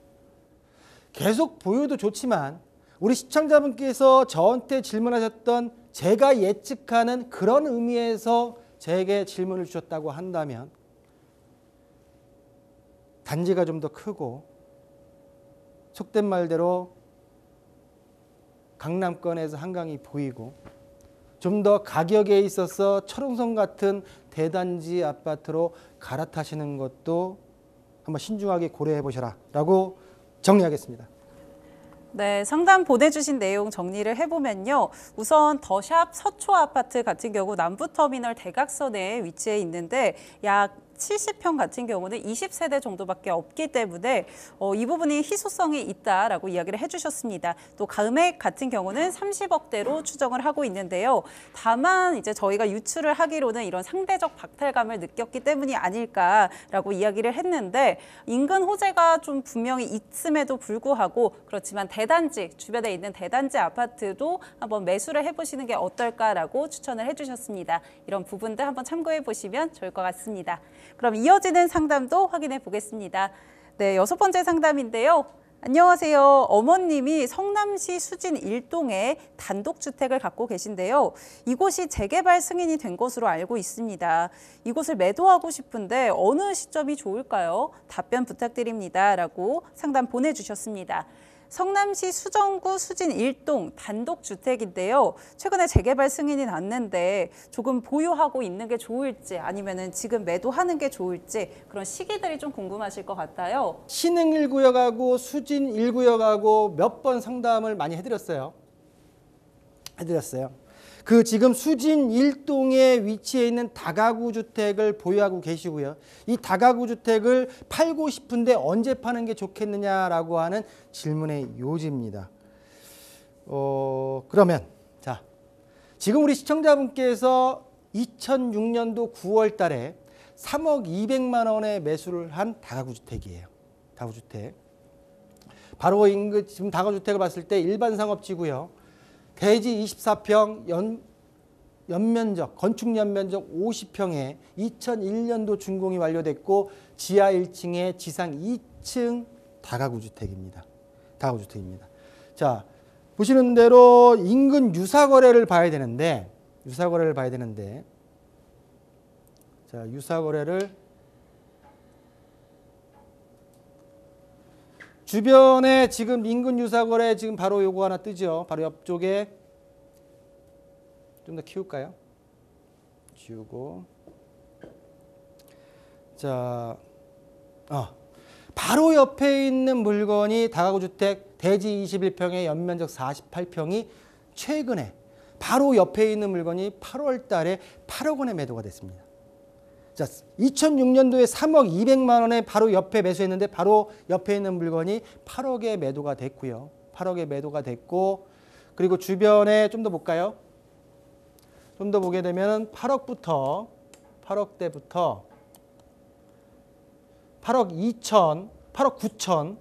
계속 보여도 좋지만 우리 시청자분께서 저한테 질문하셨던 제가 예측하는 그런 의미에서 제게 질문을 주셨다고 한다면 단지가 좀 더 크고 속된 말대로 강남권에서 한강이 보이고 좀 더 가격에 있어서 철옹성 같은 대단지 아파트로 갈아타시는 것도 한번 신중하게 고려해 보셔라 라고 정리하겠습니다. 네, 상담 보내주신 내용 정리를 해보면요. 우선 더샵 서초 아파트 같은 경우 남부터미널 대각선에 위치해 있는데 약 70평 같은 경우는 20세대 정도밖에 없기 때문에 이 부분이 희소성이 있다라고 이야기를 해주셨습니다. 또 금액 같은 경우는 30억대로 추정을 하고 있는데요. 다만 이제 저희가 유출을 하기로는 이런 상대적 박탈감을 느꼈기 때문이 아닐까라고 이야기를 했는데 인근 호재가 좀 분명히 있음에도 불구하고 그렇지만 대단지, 주변에 있는 대단지 아파트도 한번 매수를 해보시는 게 어떨까라고 추천을 해주셨습니다. 이런 부분들 한번 참고해 보시면 좋을 것 같습니다. 그럼 이어지는 상담도 확인해 보겠습니다. 네, 6번째 상담인데요. 안녕하세요. 어머님이 성남시 수진 1동에 단독주택을 갖고 계신데요. 이곳이 재개발 승인이 된 것으로 알고 있습니다. 이곳을 매도하고 싶은데 어느 시점이 좋을까요? 답변 부탁드립니다. 라고 상담 보내주셨습니다. 성남시 수정구 수진 1동 단독주택인데요. 최근에 재개발 승인이 났는데 조금 보유하고 있는 게 좋을지 아니면 지금 매도하는 게 좋을지 그런 시기들이 좀 궁금하실 것 같아요. 신흥 1구역하고 수진 1구역하고 몇 번 상담을 많이 해드렸어요. 그 지금 수진 1동에 위치해 있는 다가구 주택을 보유하고 계시고요. 이 다가구 주택을 팔고 싶은데 언제 파는 게 좋겠느냐라고 하는 질문의 요지입니다. 그러면 자, 지금 우리 시청자분께서 2006년도 9월 달에 3억 200만 원에 매수를 한 다가구 주택이에요. 다가구 주택. 바로 인근 지금 다가구 주택을 봤을 때 일반 상업지고요. 대지 24평, 연면적, 건축 연면적 50평에 2001년도 준공이 완료됐고 지하 1층에 지상 2층 다가구 주택입니다. 다가구 주택입니다. 자, 보시는 대로 인근 유사거래를 봐야 되는데 자, 유사거래를 주변에 지금 인근 유사거래 지금 바로 요거 하나 뜨죠. 바로 옆쪽에 좀 더 키울까요? 지우고 자, 바로 옆에 있는 물건이 다가구 주택 대지 21평에 연면적 48평이 최근에 바로 옆에 있는 물건이 8월 달에 8억 원에 매도가 됐습니다. 자, 2006년도에 3억 200만 원에 바로 옆에 매수했는데 바로 옆에 있는 물건이 8억에 매도가 됐고요. 8억에 매도가 됐고 그리고 주변에 좀 더 볼까요? 좀 더 보게 되면 8억대부터 8억 2천, 8억 9천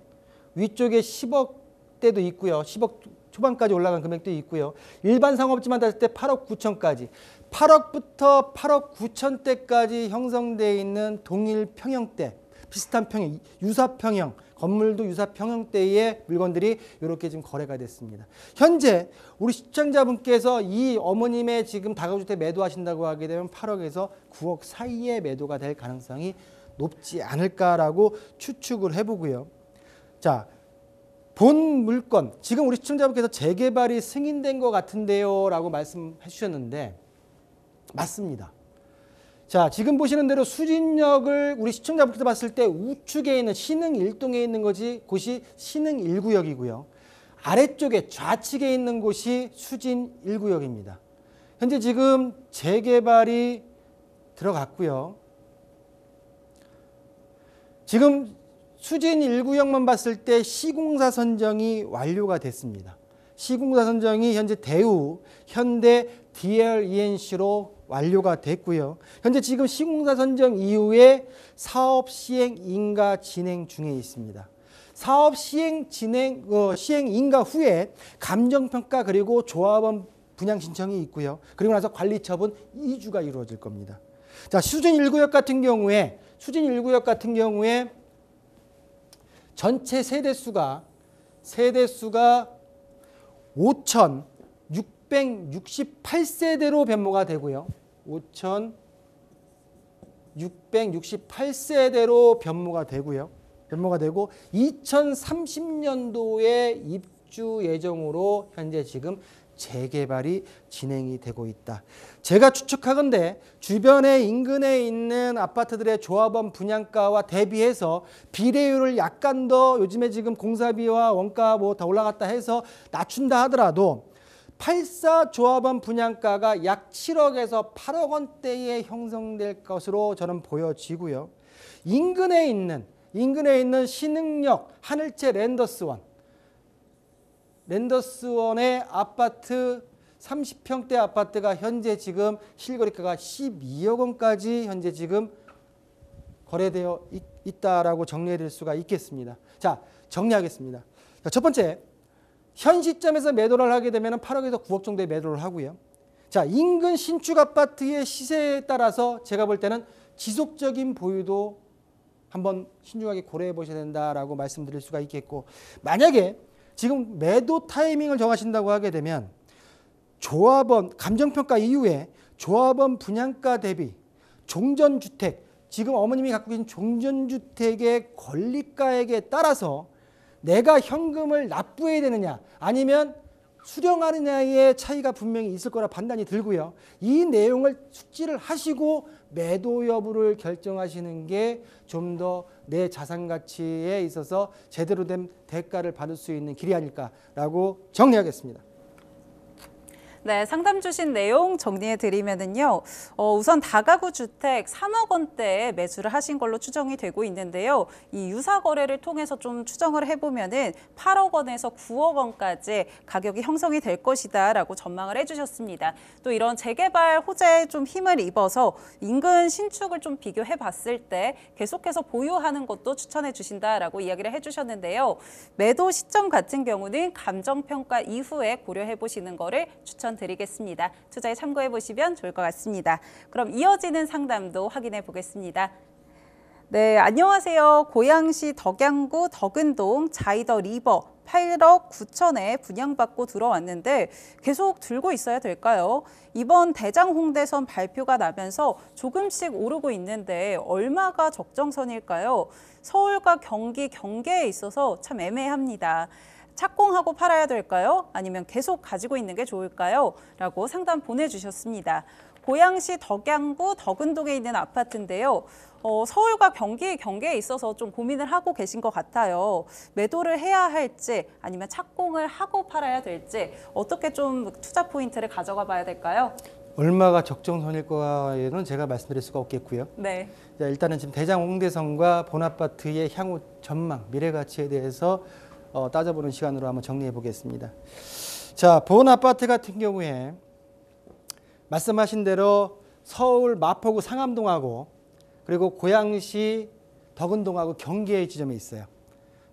위쪽에 10억대도 있고요. 10억 초반까지 올라간 금액도 있고요. 일반 상업지만 봤을 때 8억 9천까지 8억부터 8억 9천대까지 형성되어 있는 동일 평형대, 비슷한 평형, 유사평형, 건물도 유사평형대의 물건들이 이렇게 지금 거래가 됐습니다. 현재 우리 시청자분께서 이 어머님의 지금 다가구주택 매도하신다고 하게 되면 8억에서 9억 사이에 매도가 될 가능성이 높지 않을까라고 추측을 해보고요. 자, 본 물건, 지금 우리 시청자분께서 재개발이 승인된 것 같은데요 라고 말씀해 주셨는데 맞습니다. 자, 지금 보시는 대로 수진역을 우리 시청자분께서 봤을 때 우측에 있는 신흥 1동에 있는 곳이 신흥 1구역이고요. 아래쪽에 좌측에 있는 곳이 수진 1구역입니다. 현재 지금 재개발이 들어갔고요. 지금 수진 1구역만 봤을 때 시공사 선정이 완료가 됐습니다. 시공사 선정이 현재 대우, 현대, DLENC로 완료가 됐고요. 현재 지금 시공사 선정 이후에 사업 시행 인가 진행 중에 있습니다. 사업 시행 인가 후에 감정평가 그리고 조합원 분양 신청이 있고요. 그리고 나서 관리 처분 2주가 이루어질 겁니다. 자, 수진 1구역 같은 경우에 전체 세대수가 5,668세대로 변모가 되고요. 5,668세대로 변모가 되고 2030년도에 입주 예정으로 현재 지금 재개발이 진행이 되고 있다. 제가 추측하건대 주변에 인근에 있는 아파트들의 조합원 분양가와 대비해서 비례율을 약간 더 요즘에 지금 공사비와 원가 뭐 다 올라갔다 해서 낮춘다 하더라도 84 조합원 분양가가 약 7억에서 8억 원대에 형성될 것으로 저는 보여지고요. 인근에 있는 신흥역 하늘채 랜더스원의 아파트 30평대 아파트가 현재 지금 실거래가가 12억 원까지 현재 지금 거래되어 있다라고 정리해 드릴 수가 있겠습니다. 자, 정리하겠습니다. 자, 첫 번째, 현 시점에서 매도를 하게 되면 8억에서 9억 정도의 매도를 하고요. 자, 인근 신축 아파트의 시세에 따라서 제가 볼 때는 지속적인 보유도 한번 신중하게 고려해 보셔야 된다라고 말씀드릴 수가 있겠고, 만약에 지금 매도 타이밍을 정하신다고 하게 되면 조합원 감정평가 이후에 조합원 분양가 대비 종전주택, 지금 어머님이 갖고 계신 종전주택의 권리가액에 따라서 내가 현금을 납부해야 되느냐 아니면 수령하느냐의 차이가 분명히 있을 거라 판단이 들고요. 이 내용을 숙지를 하시고 매도 여부를 결정하시는 게 좀 더 내 자산 가치에 있어서 제대로 된 대가를 받을 수 있는 길이 아닐까라고 정리하겠습니다. 네, 상담 주신 내용 정리해 드리면은요. 우선 다가구 주택 3억 원대에 매수를 하신 걸로 추정이 되고 있는데요. 이 유사 거래를 통해서 좀 추정을 해보면은 8억 원에서 9억 원까지 가격이 형성이 될 것이다라고 전망을 해주셨습니다. 또 이런 재개발 호재에 좀 힘을 입어서 인근 신축을 좀 비교해 봤을 때 계속해서 보유하는 것도 추천해 주신다라고 이야기를 해주셨는데요. 매도 시점 같은 경우는 감정평가 이후에 고려해 보시는 거를 추천드리겠습니다. 투자에 참고해 보시면 좋을 것 같습니다. 그럼 이어지는 상담도 확인해 보겠습니다. 네, 안녕하세요. 고양시 덕양구 덕은동 자이더 리버 8억 9천에 분양받고 들어왔는데 계속 들고 있어야 될까요? 이번 대장 홍대선 발표가 나면서 조금씩 오르고 있는데 얼마가 적정선일까요? 서울과 경기 경계에 있어서 참 애매합니다. 착공하고 팔아야 될까요? 아니면 계속 가지고 있는 게 좋을까요? 라고 상담 보내주셨습니다. 고양시 덕양구 덕은동에 있는 아파트인데요. 서울과 경기 경계에 있어서 좀 고민을 하고 계신 것 같아요. 매도를 해야 할지 아니면 착공을 하고 팔아야 될지 어떻게 좀 투자 포인트를 가져가 봐야 될까요? 얼마가 적정선일까에는 제가 말씀드릴 수가 없겠고요. 네. 자, 일단은 지금 대장 홍대선과 본아파트의 향후 전망, 미래 가치에 대해서 따져보는 시간으로 한번 정리해 보겠습니다. 자, 본아파트 같은 경우에 말씀하신 대로 서울 마포구 상암동하고 그리고 고양시 덕은동하고 경계의 지점에 있어요.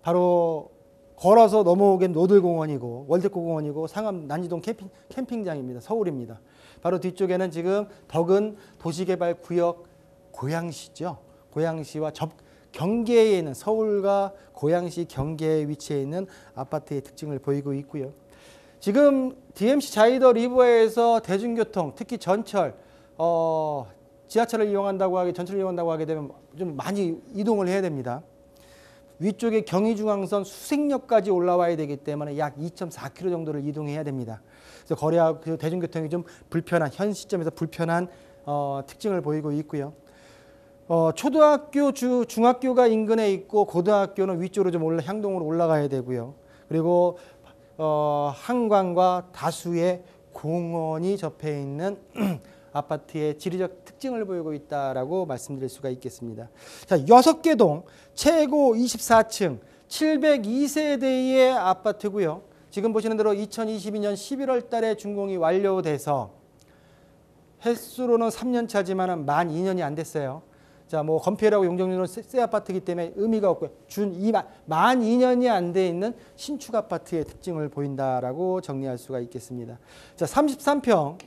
바로 걸어서 넘어오기엔 노들공원이고 월드코공원이고 상암 난지동 캠핑장입니다. 서울입니다. 바로 뒤쪽에는 지금 덕은 도시개발구역 고양시죠. 고양시와 경계에 있는 서울과 고양시 경계에 위치해 있는 아파트의 특징을 보이고 있고요. 지금 DMC 자이더 리버에서 대중교통, 특히 전철, 전철을 이용한다고 하게 되면 좀 많이 이동을 해야 됩니다. 위쪽에 경의중앙선 수색역까지 올라와야 되기 때문에 약 2.4km 정도를 이동해야 됩니다. 그래서 거리하고 대중교통이 좀 불편한, 현 시점에서 불편한 특징을 보이고 있고요. 초등학교, 중학교가 인근에 있고 고등학교는 위쪽으로 좀 향동으로 올라가야 되고요. 그리고 한강과 다수의 공원이 접해 있는 아파트의 지리적 특징을 보이고 있다라고 말씀드릴 수가 있겠습니다. 자, 6개 동 최고 24층 702세대의 아파트고요. 지금 보시는 대로 2022년 11월 달에 준공이 완료돼서 횟수로는 3년 차지만 만 2년이 안 됐어요. 자, 뭐 건폐율하고 용적률은 새 아파트이기 때문에 의미가 없고요. 만 2년이 안 돼 있는 신축 아파트의 특징을 보인다라고 정리할 수가 있겠습니다. 자, 33평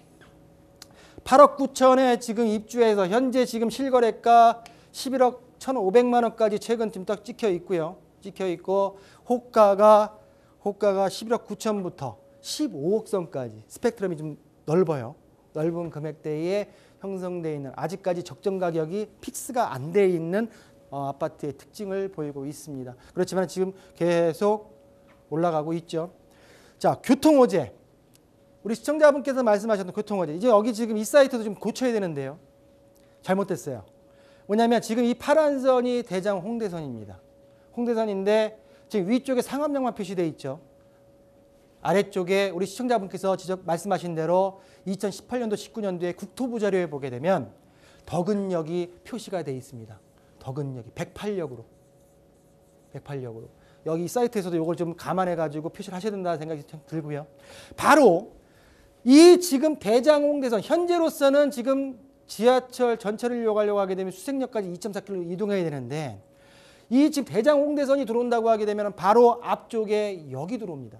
8억 9천에 지금 입주해서 현재 지금 실거래가 11억 1,500만 원까지 최근 지금 딱 찍혀 있고요. 찍혀 있고 호가가 11억 9천부터 15억 선까지 스펙트럼이 좀 넓어요. 넓은 금액대에 형성되어 있는 아직까지 적정 가격이 픽스가 안 돼 있는 아파트의 특징을 보이고 있습니다. 그렇지만 지금 계속 올라가고 있죠. 자, 교통 호재. 우리 시청자분께서 말씀하셨던 교통호재. 이제 여기 지금 이 사이트도 좀 고쳐야 되는데요. 잘못됐어요. 뭐냐면 지금 이 파란 선이 대장 홍대선입니다. 홍대선인데 지금 위쪽에 상업역만 표시되어 있죠. 아래쪽에 우리 시청자분께서 말씀하신 대로 2018년도 19년도에 국토부 자료에 보게 되면 덕은역이 표시가 되어 있습니다. 덕은역이 108역으로. 여기 사이트에서도 이걸 좀 감안해 가지고 표시를 하셔야 된다는 생각이 들고요. 바로 이 지금 대장 홍대선 현재로서는 지금 지하철 전철을 이용하려고 하게 되면 수색역까지 2.4km 이동해야 되는데 이 지금 대장 홍대선이 들어온다고 하게 되면 바로 앞쪽에 역이 들어옵니다.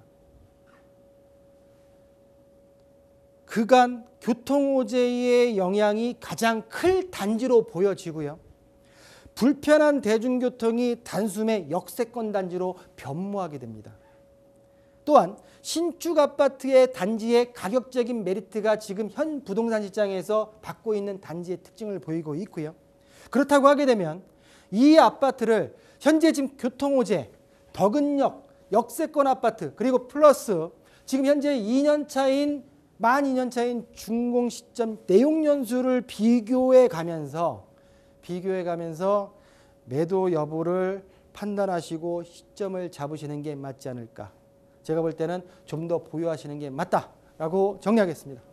그간 교통호재의 영향이 가장 클 단지로 보여지고요. 불편한 대중교통이 단숨에 역세권 단지로 변모하게 됩니다. 또한 신축 아파트의 단지의 가격적인 메리트가 지금 현 부동산 시장에서 받고 있는 단지의 특징을 보이고 있고요. 그렇다고 하게 되면 이 아파트를 현재 지금 교통호재, 덕은역, 역세권 아파트 그리고 플러스 지금 현재 2년 차인 만 2년 차인 준공 시점 내용 연수를 비교해 가면서 매도 여부를 판단하시고 시점을 잡으시는 게 맞지 않을까. 제가 볼 때는 좀 더 보유하시는 게 맞다라고 정리하겠습니다.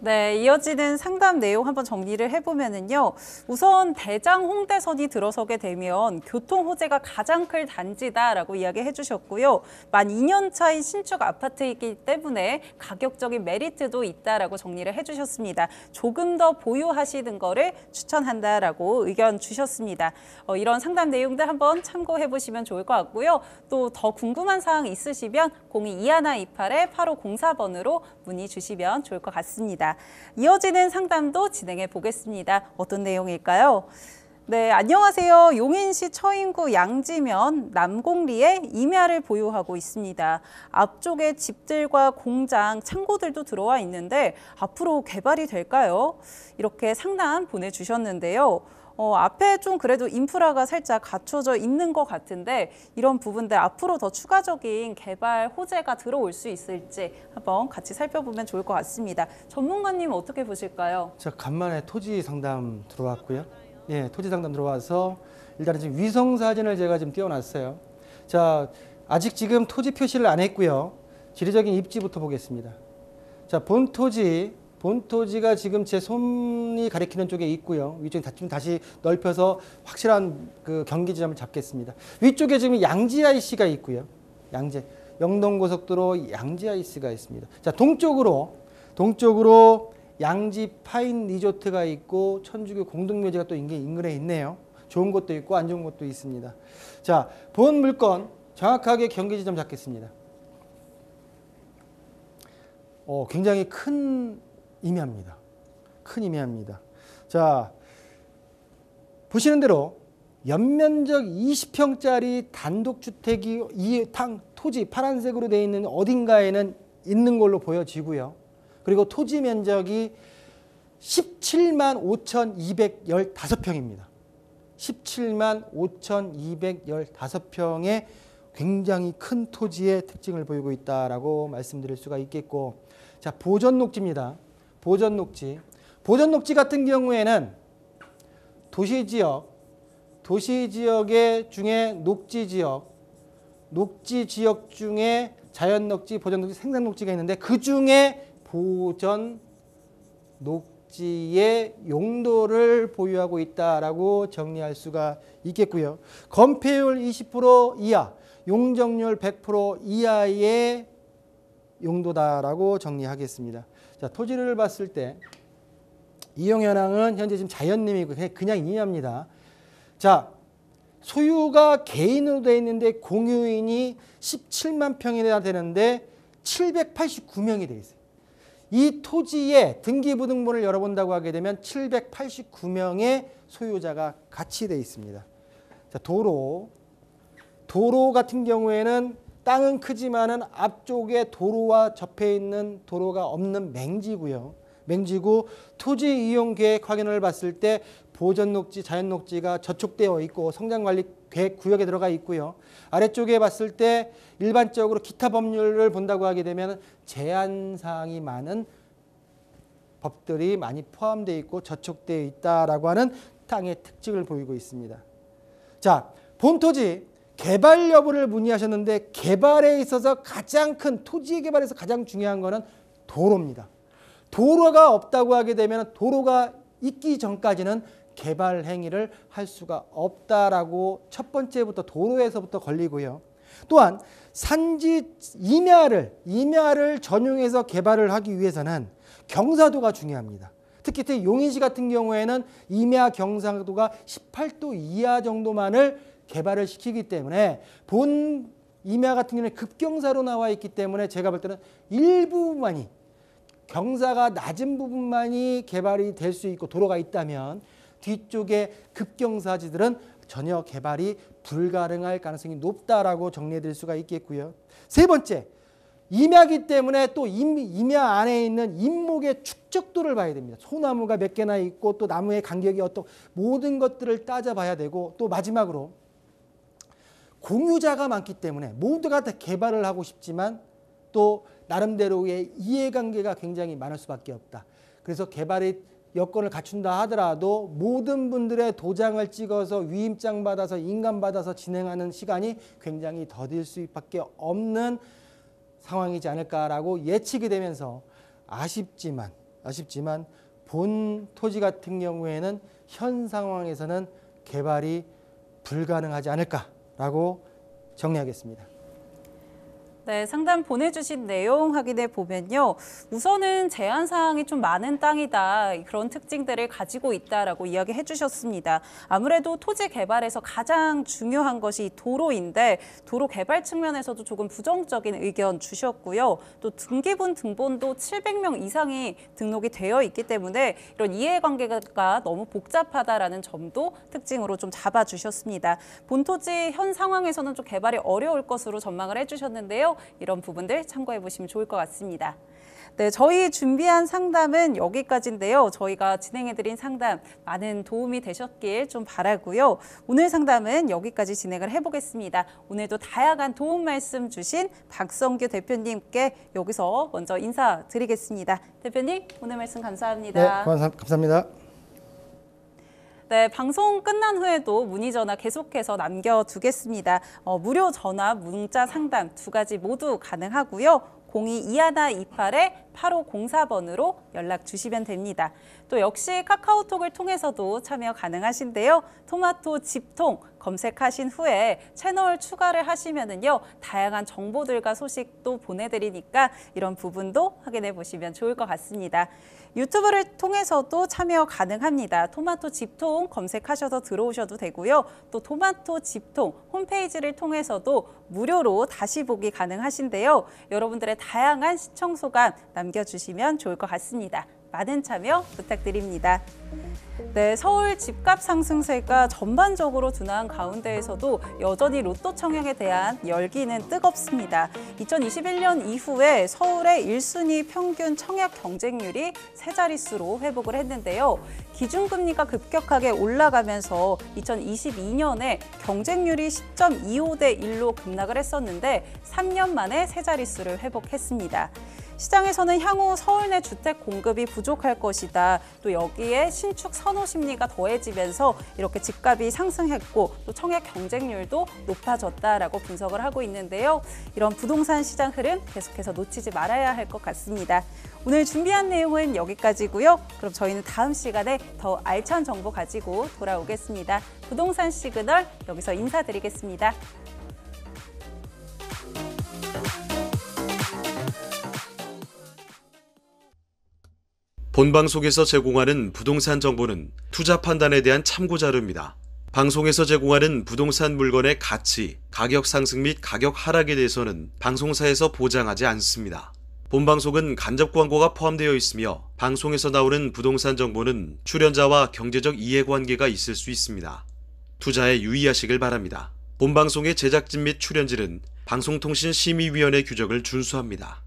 네, 이어지는 상담 내용 한번 정리를 해보면은요. 우선 대장 홍대선이 들어서게 되면 교통 호재가 가장 클 단지다라고 이야기해 주셨고요. 만 2년 차인 신축 아파트이기 때문에 가격적인 메리트도 있다라고 정리를 해주셨습니다. 조금 더 보유하시는 거를 추천한다라고 의견 주셨습니다. 이런 상담 내용들 한번 참고해 보시면 좋을 것 같고요. 또 더 궁금한 사항 있으시면 0221288504번으로 문의 주시면 좋을 것 같습니다. 이어지는 상담도 진행해 보겠습니다. 어떤 내용일까요? 네, 안녕하세요. 용인시 처인구 양지면 남공리에 임야를 보유하고 있습니다. 앞쪽에 집들과 공장, 창고들도 들어와 있는데 앞으로 개발이 될까요? 이렇게 상담 보내주셨는데요. 앞에 좀 그래도 인프라가 살짝 갖춰져 있는 것 같은데 이런 부분들 앞으로 더 추가적인 개발 호재가 들어올 수 있을지 한번 같이 살펴보면 좋을 것 같습니다. 전문가님 어떻게 보실까요? 자, 간만에 토지 상담 들어왔고요. 예, 토지 상담 들어와서 일단은 지금 위성 사진을 제가 지금 띄워놨어요. 자, 아직 지금 토지 표시를 안 했고요. 지리적인 입지부터 보겠습니다. 자, 본토지가 지금 제 손이 가리키는 쪽에 있고요. 위쪽에 좀 다시 넓혀서 확실한 그 경계 지점을 잡겠습니다. 위쪽에 지금 양지 IC가 있고요. 영동고속도로 양지 IC가 있습니다. 자, 동쪽으로 양지 파인 리조트가 있고 천주교 공동묘지가 또 인근에 있네요. 좋은 곳도 있고 안 좋은 곳도 있습니다. 자, 본 물건 정확하게 경계 지점 잡겠습니다. 굉장히 큰 임야입니다. 자, 보시는 대로 연면적 20평짜리 단독주택이 이 토지 파란색으로 되어 있는 어딘가에는 있는 걸로 보여지고요. 그리고 토지 면적이 17만 5,215평입니다. 17만 5,215평의 굉장히 큰 토지의 특징을 보이고 있다라고 말씀드릴 수가 있겠고, 자, 보전녹지입니다. 보전녹지 같은 경우에는 도시지역의 중에 녹지지역 중에 자연녹지, 보전녹지, 생산녹지가 있는데 그 중에 보전녹지의 용도를 보유하고 있다라고 정리할 수가 있겠고요. 건폐율 20% 이하, 용적률 100% 이하의 용도다라고 정리하겠습니다. 자, 토지를 봤을 때 이용 현황은 현재 지금 자연림이고 그냥 임야입니다. 자, 소유가 개인으로 되어 있는데 공유인이 17만 평이나 되는데 789명이 되어 있어요. 이 토지의 등기부등본을 열어본다고 하게 되면 789명의 소유자가 같이 되어 있습니다. 자, 도로 같은 경우에는 땅은 크지만은 앞쪽에 도로와 접해 있는 도로가 없는 맹지고요. 맹지고 토지 이용 계획 확인을 봤을 때 보전 녹지, 자연 녹지가 저촉되어 있고 성장관리 계획 구역에 들어가 있고요. 아래쪽에 봤을 때 일반적으로 기타 법률을 본다고 하게 되면 제한사항이 많은 법들이 많이 포함되어 있고 저촉되어 있다라고 하는 땅의 특징을 보이고 있습니다. 자, 본토지 개발 여부를 문의하셨는데 개발에 있어서 가장 큰 토지의 개발에서 가장 중요한 것은 도로입니다. 도로가 없다고 하게 되면 도로가 있기 전까지는 개발 행위를 할 수가 없다라고 첫 번째부터 도로에서부터 걸리고요. 또한 산지 임야를 전용해서 개발을 하기 위해서는 경사도가 중요합니다. 특히 용인시 같은 경우에는 임야 경사도가 18도 이하 정도만을 개발을 시키기 때문에 본 임야 같은 경우는 급경사로 나와 있기 때문에 제가 볼 때는 일부만이 경사가 낮은 부분만이 개발이 될 수 있고 도로가 있다면 뒤쪽에 급경사지들은 전혀 개발이 불가능할 가능성이 높다라고 정리해 드릴 수가 있겠고요. 세 번째, 임야기 때문에 또 임야 안에 있는 임목의 축적도를 봐야 됩니다. 소나무가 몇 개나 있고 또 나무의 간격이 어떤 모든 것들을 따져봐야 되고 또 마지막으로 공유자가 많기 때문에 모두가 다 개발을 하고 싶지만 또 나름대로의 이해관계가 굉장히 많을 수밖에 없다. 그래서 개발의 여건을 갖춘다 하더라도 모든 분들의 도장을 찍어서 위임장 받아서 인감 받아서 진행하는 시간이 굉장히 더딜 수밖에 없는 상황이지 않을까라고 예측이 되면서 아쉽지만 본 토지 같은 경우에는 현 상황에서는 개발이 불가능하지 않을까라고 정리하겠습니다. 네, 상담 보내주신 내용 확인해 보면요. 우선은 제한사항이 좀 많은 땅이다. 그런 특징들을 가지고 있다라고 이야기해 주셨습니다. 아무래도 토지 개발에서 가장 중요한 것이 도로인데 도로 개발 측면에서도 조금 부정적인 의견 주셨고요. 또 등기분 등본도 700명 이상이 등록이 되어 있기 때문에 이런 이해관계가 너무 복잡하다라는 점도 특징으로 좀 잡아주셨습니다. 본토지 현 상황에서는 좀 개발이 어려울 것으로 전망을 해주셨는데요. 이런 부분들 참고해 보시면 좋을 것 같습니다. 네, 저희 준비한 상담은 여기까지인데요. 저희가 진행해드린 상담 많은 도움이 되셨길 좀 바라고요. 오늘 상담은 여기까지 진행을 해보겠습니다. 오늘도 다양한 도움 말씀 주신 박성규 대표님께 여기서 먼저 인사드리겠습니다. 대표님, 오늘 말씀 감사합니다. 네, 감사합니다. 네, 방송 끝난 후에도 문의 전화 계속해서 남겨두겠습니다. 무료 전화, 문자 상담 두 가지 모두 가능하고요. 02-2128-8504번으로 연락 주시면 됩니다. 또 역시 카카오톡을 통해서도 참여 가능하신데요. 토마토 집통 검색하신 후에 채널 추가를 하시면은요, 다양한 정보들과 소식도 보내드리니까 이런 부분도 확인해 보시면 좋을 것 같습니다. 유튜브를 통해서도 참여 가능합니다. 토마토 집통 검색하셔서 들어오셔도 되고요. 또 토마토 집통 홈페이지를 통해서도 무료로 다시 보기 가능하신데요. 여러분들의 다양한 시청 소감 남겨주시면 좋을 것 같습니다. 많은 참여 부탁드립니다. 네, 서울 집값 상승세가 전반적으로 둔화한 가운데에서도 여전히 로또 청약에 대한 열기는 뜨겁습니다. 2021년 이후에 서울의 1순위 평균 청약 경쟁률이 세 자릿수로 회복을 했는데요. 기준금리가 급격하게 올라가면서 2022년에 경쟁률이 10.25대 1로 급락을 했었는데 3년 만에 세 자릿수를 회복했습니다. 시장에서는 향후 서울 내 주택 공급이 부족할 것이다. 또 여기에 신축 선호 심리가 더해지면서 이렇게 집값이 상승했고 또 청약 경쟁률도 높아졌다라고 분석을 하고 있는데요. 이런 부동산 시장 흐름 계속해서 놓치지 말아야 할 것 같습니다. 오늘 준비한 내용은 여기까지고요. 그럼 저희는 다음 시간에 더 알찬 정보 가지고 돌아오겠습니다. 부동산 시그널 여기서 인사드리겠습니다. 본방송에서 제공하는 부동산 정보는 투자 판단에 대한 참고 자료입니다. 방송에서 제공하는 부동산 물건의 가치, 가격 상승 및 가격 하락에 대해서는 방송사에서 보장하지 않습니다. 본방송은 간접 광고가 포함되어 있으며 방송에서 나오는 부동산 정보는 출연자와 경제적 이해관계가 있을 수 있습니다. 투자에 유의하시길 바랍니다. 본방송의 제작진 및 출연진은 방송통신심의위원회 규정을 준수합니다.